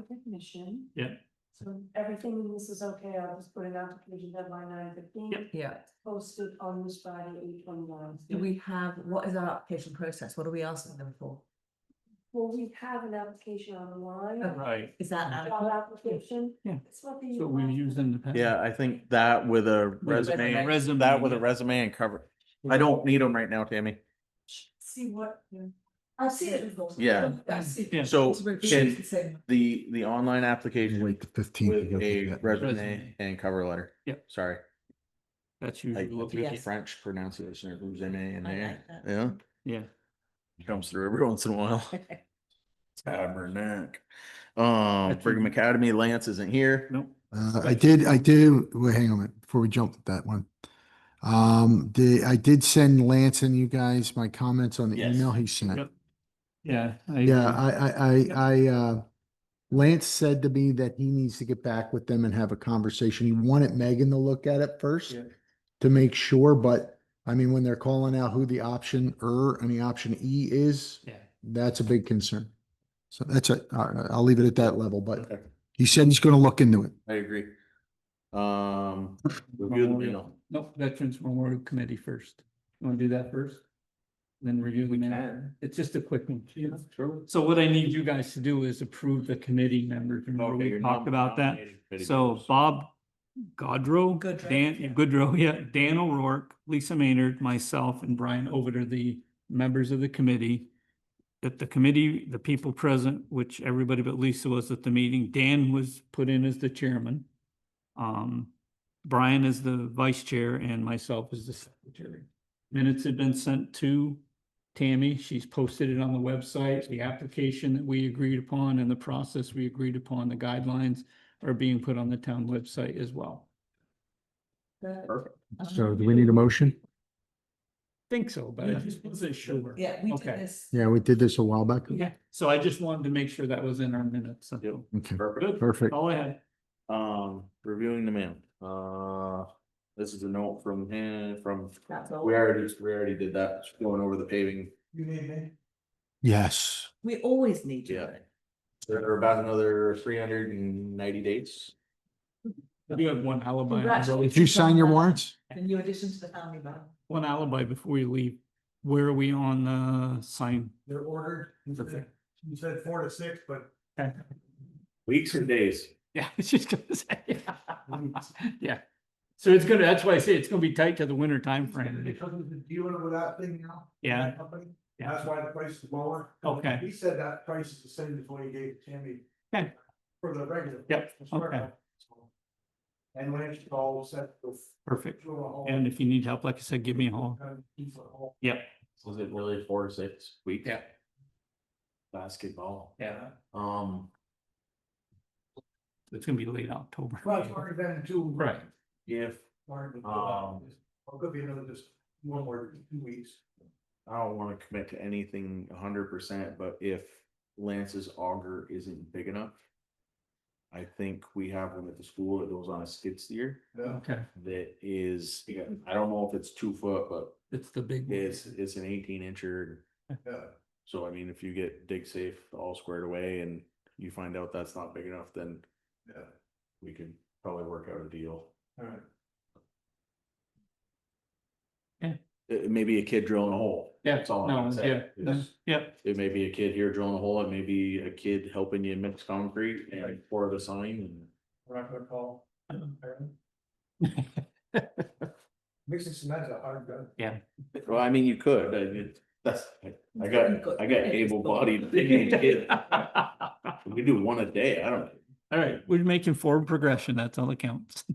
technician. Yeah. So everything in this is okay, I'll just put an application deadline 9/15. Yep. Yeah, Posted on this Friday, 8/29. do we have, what is our application process? What are we asking them for? Well, we have an application online. Right. Is that Job adequate? application. Yeah. It's what the. So we've used in the past. Yeah, I think that with a resume, Resume, that with a yeah. resume and cover. I don't need them right now, Tammy. See what. I see it. Yeah. I see. Yeah. So It's very can the same. the online application wait the 15th. to with go a through that. resume Resume. and cover letter. Yep. Sorry. That's I usually what we Yes. get. French pronunciation of resume in I there. like that. Yeah, Yeah. comes through every once in a while. Tabernacle. That's Brigham usually- Academy, Lance isn't here. Nope. I do, wait, hang on a minute, before we jump to that one. I did send Lance and you guys my comments on the Yes. email he sent. Yep. Yeah. Yeah, Lance said to me that he needs to get back with them and have a conversation. He wanted Megan to look at it first Yeah. to make sure, but I mean, when they're calling out who the option and the option E is, Yeah. that's a big concern. So that's it. I'll leave it at that level, but Okay, he said he's gonna look into it. I agree. Review the mail. Nope, Veterans Memorial Committee first. You wanna do that first? Then review the mail. It's just a quick one. Sure. So what I need you guys to do is approve the committee members. Remember Okay, we your talked about that? nominating committee So members. Bob Godrow, Goodrow, Dan, yeah. Goodrow, yeah, Dan O'Rourke, Lisa Maynard, myself, and Brian Ovid are the members of the committee. That the committee, the people present, which everybody but Lisa was at the meeting, Dan was put in as the chairman. Brian is the vice chair and myself is the secretary. Minutes have been sent to Tammy. She's posted it on the website. The application that we agreed upon and the process we agreed upon, the guidelines are being put on the town website as well. Perfect. So do we need a motion? Think so, but I just wasn't sure. Yeah, we did Okay. this. Yeah, we did this a while back. Yeah, so I just wanted to make sure that was in our minutes. Yep. Okay, Perfect. Good. perfect. All I had. Reviewing the mail. This is a note from him, That's all. we already did that, Just going over the paving. You need me? Yes. We always need you. Yeah. There are about another 390 days. I do have one alibi. Congratulations. Did you sign your warrants? The new addition to the family bar. One alibi before you leave. Where are we on sign? They're ordered. Okay. You said 4 to 6, but. Weeks or days? Yeah, it's just gonna say. Yeah. So it's gonna, that's why I say it's gonna be tight to the winter time frame. Because of the dealer with that thing now. Yeah. that company, Yeah. That's why the price is lower. Okay. He said that price is the same as what he gave Tammy. Okay. For the regular. Yep, the square okay. one. And when it's all set. Perfect. And if you need help, like I said, give me a call. Yep. Was it really 4 to 6 weeks? Yeah. Basketball. Yeah. It's gonna be late October. Well, it's already been 2. Right. If, Could be another just 1 more 2 weeks. I don't wanna commit to anything 100%, but if Lance's auger isn't big enough. I think we have one at the school that goes on a skid steer Okay. that is, again, I don't know if it's 2 foot, but It's the big. one. it's an 18-incher. Yeah. So I mean, if you get dig safe all squared away and you find out that's not big enough, then Yeah. we could probably work out a deal. All right. Maybe a kid drilling a hole. Yeah, That's all I'm no, gonna say. yeah, yeah. It may be a kid here drilling a hole, it may be a kid helping you mix concrete and pour the sign and. We're not gonna call. Mixing cement's a hard job. Yeah. Well, I mean, you could, I got able-bodied kids. We could do one a day, I don't. All right, we're making forward progression. That's all that counts.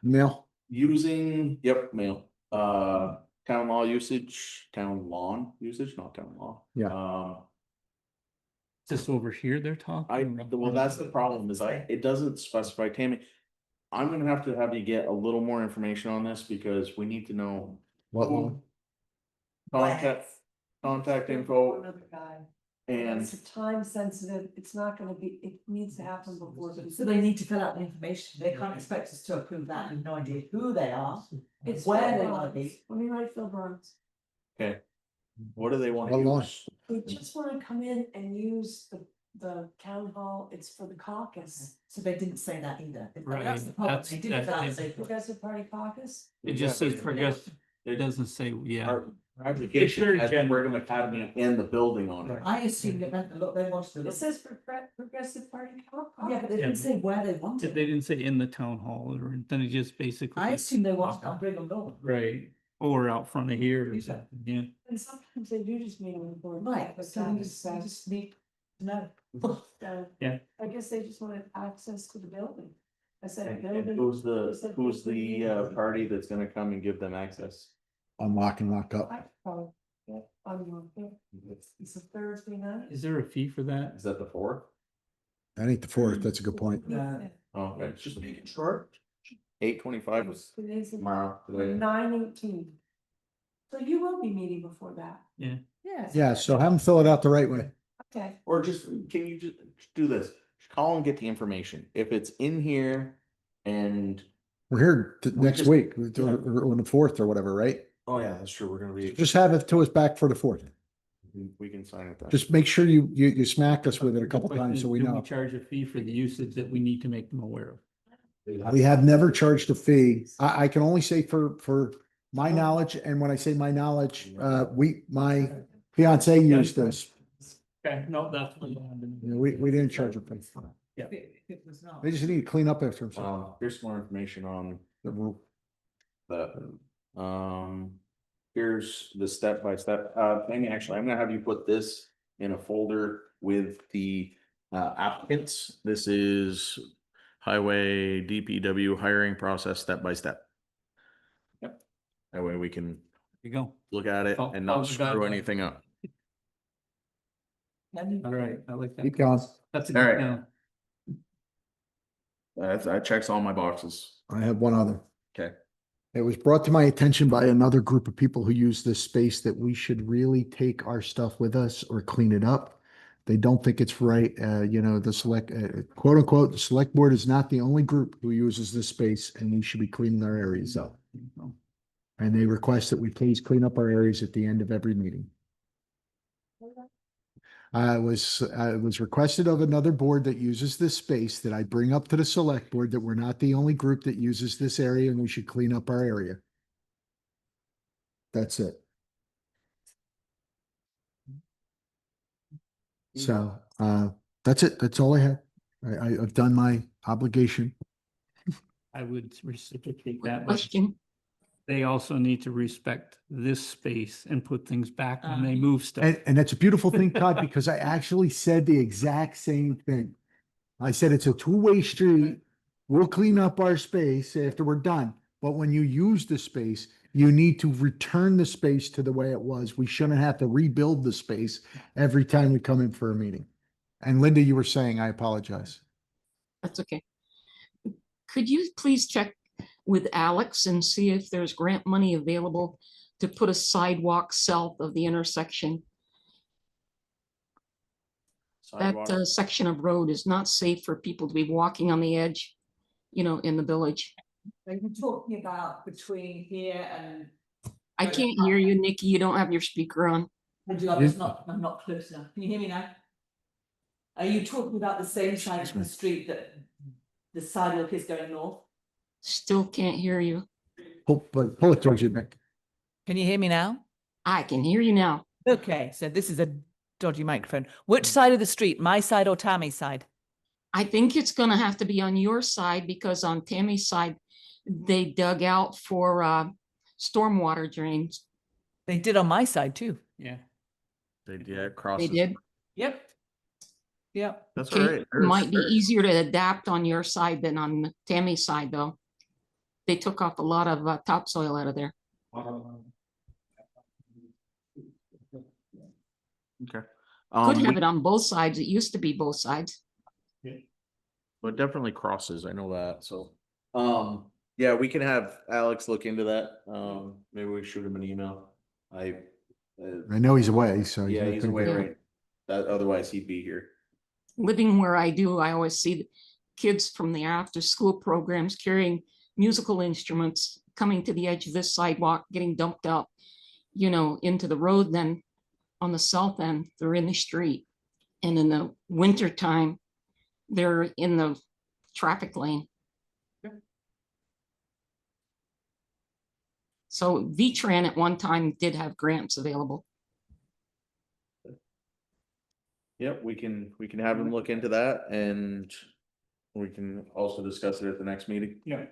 Neil? Using, yep, mail, town law usage, town lawn usage, not town law. Yeah. Just over here they're talking. Well, that's the problem is it doesn't specify Tammy. I'm gonna have to have you get a little more information on this because we need to know. What who- law? Contact info Another guy. and, It's time sensitive, it's not gonna be, it needs to happen before. So they need to fill out the information. They can't expect us to approve that with no idea who they are. It's where Phil they wanna Burns. be. Let me write Phil Burns. okay. What do they want? What law? They just wanna come in and use the town hall, it's for the caucus. So they didn't say that either. Right, That's the problem. that's- They didn't fill out that's- the Progressive Party caucus? It just says progressive. It doesn't say, yeah. Our application has Brigham Academy and the building on it. I assumed it meant, look, they wanted to It look. says Progressive Party caucus. Yeah, but they didn't say where they wanted. They didn't say in the town hall or then it just basically. I assumed they wanted on Brigham Law. Right, or out front of here or Yeah. something, yeah. And sometimes they do just mean on the board. Right, But so that we is, just need to know. Yeah. I guess they just wanted access to the building. I said And building. who's the party that's gonna come and give them access? Unlock and lock up. I probably, yeah, I'm not there. It's a Thursday night. Is there a fee for that? Is that the fourth? That ain't the fourth. That's a good point. Yeah. Oh, okay, just making sure. 8:25 was Today's tomorrow. today. 9:18. So you will be meeting before that. Yes. Yeah, so have them fill it out the right way. Okay. Or just, can you just do this? Call and get the information. If it's in here and, We're here We next just- week, or on the fourth or whatever, right? oh yeah, that's true, we're gonna be, Just have it to us back for the fourth. we can sign it then. Just make sure you smack us with it a couple times so we Do know. charge a fee for the usage that we need to make them aware of? We have never charged a fee. I can only say for my knowledge, and when I say my knowledge, my fiance used this. Okay, no, that's. What We didn't charge a fee. If it was not. They just need to clean up after themselves. Here's more information on The rule. that. Here's the step-by-step, thing. Actually, I'm gonna have you put this in a folder with the applicants. This is highway DPW hiring process, step-by-step. Yep. That way we can You go. look at it and Follow not the screw guidelines. anything up. All right, I like that. Keep going. That's a All good right. count. That checks all my boxes. I have one other. Okay. It was brought to my attention by another group of people who use this space that we should really take our stuff with us or clean it up. They don't think it's right. The select, quote unquote, the select board is not the only group who uses this space and we should be cleaning our areas up. And they request that we please clean up our areas at the end of every meeting. It was requested of another board that uses this space that I bring up to the select board that we're not the only group that uses this area and we should clean up our area. That's it. So, that's it. That's all I have. I've done my obligation. I would reciprocate Quick that, but question. they also need to respect this space and put things back when they move stuff. And that's a beautiful thing, Todd, because I actually said the exact same thing. I said it's a two-way street. We'll clean up our space after we're done. But when you use the space, you need to return the space to the way it was. We shouldn't have to rebuild the space every time we come in for a meeting. And Linda, you were saying, I apologize. That's okay. Could you please check with Alex and see if there's grant money available to put a sidewalk south of the intersection? That Sidewalk. section of road is not safe for people to be walking on the edge, in the village. Are you talking about between here and? I can't hear you, Nikki. You don't have your speaker on. I'm not close enough. Can you hear me now? Are you talking about the same side of the street that the sidewalk is going north? Still can't hear you. Pull it towards you, Nick. Can you hear me now? I can hear you now. Okay, so this is a dodgy microphone. Which side of the street, my side or Tammy's side? I think it's gonna have to be on your side because on Tammy's side, they dug out for stormwater drains. They did on my side too. Yeah. They did They crosses. did. Yep. Yep. That's all Okay, right. might be easier to adapt on your side than on Tammy's side, though. They took off a lot of topsoil out of there. Okay. Could have we- it on both sides. It used to be both sides. But definitely crosses, I know that, so. Yeah, we can have Alex look into that, maybe we shoot him an email. I know he's away, so. yeah, not he's gonna away, be- right? That, otherwise he'd be here. Living where I do, I always see the kids from the after-school programs carrying musical instruments coming to the edge of this sidewalk, getting dumped out, you know, into the road. Then on the south end, they're in the street. And in the winter time, they're in the traffic lane. So V-Tran at one time did have grants available. Yep, we can have him look into that and we can also discuss it at the next meeting, Yeah.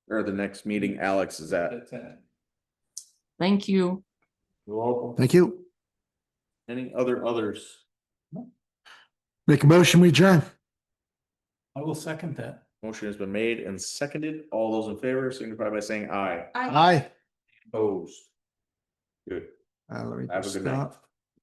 or the next meeting Alex is at. That's it. Thank you. You're welcome. Thank you. Any others? Make a motion, we adjourn. I will second that. Motion has been made and seconded. All those in favor signify by saying aye. Aye. Opposed. Good. Let me Have a just good night. stop.